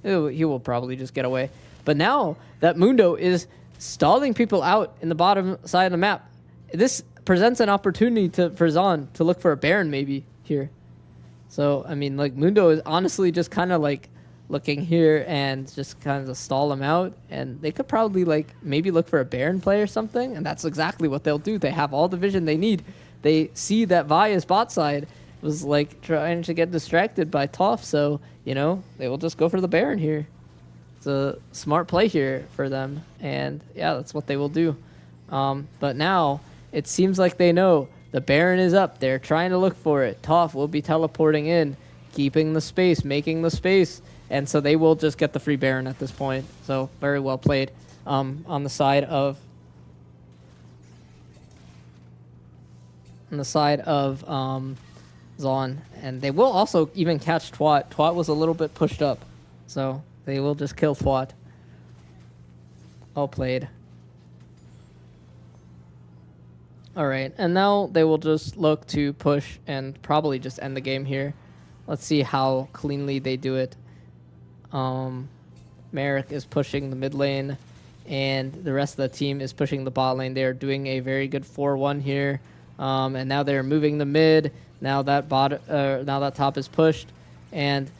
He will probably just get away. But now that Mundo is stalling people out in the bottom side of the map, this presents an opportunity for Zaun to look for a Baron maybe here. So, I mean, like, Mundo is honestly just kind of, like, looking here and just kind of stall them out, and they could probably like maybe look for a Baron play or something, and that's exactly what they'll do. They have all the vision they need. They see that Vi's bot side was like trying to get distracted by Toph, so you know they will just go for the Baron here. It's a smart play here for them, and yeah, that's what they will do. But now it seems like they know the Baron is up. They're trying to look for it. Toph will be teleporting in, keeping the space, making the space. And so they will just get the free Baron at this point. So very well played on the side of Zaun. And they will also even catch Twat. Twat was a little bit pushed up. So they will just kill Twat. Well played. All right. And now they will just look to push and probably just end the game here. Let's see how cleanly they do it. Merrick is pushing the mid lane, and the rest of the team is pushing the bot lane. They are doing a very good 4-1 here, and now they're moving the mid. Now that top is pushed, and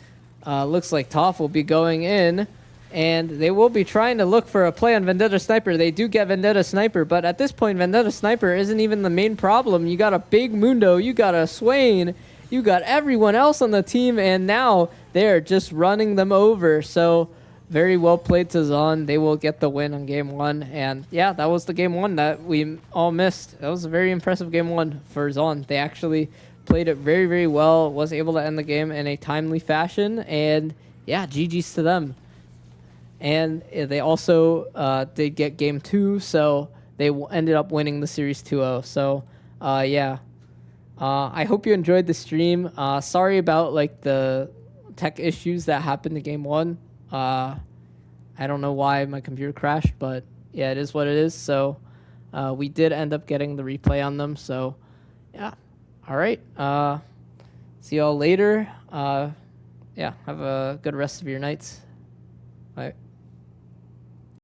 looks like Toph will be going in, and they will be trying to look for a play on Vendetta Sniper. They do get Vendetta Sniper, but at this point, Vendetta Sniper isn't even the main problem. You got a big Mundo, you got a Swain, you got everyone else on the team, and now they're just running them over. So very well played to Zaun. They will get the win on game one. And yeah, that was the game one that we all missed. That was a very impressive game one for Zaun. They actually played it very, very well, was able to end the game in a timely fashion. And yeah, GG's to them. And they also did get game two, so they ended up winning the series 2-0. So yeah. I hope you enjoyed the stream. Sorry about like the tech issues that happened in game one. I don't know why my computer crashed, but yeah, it is what it is. So we did end up getting the replay on them. So yeah. All right. See y'all later. Yeah, have a good rest of your nights. Bye.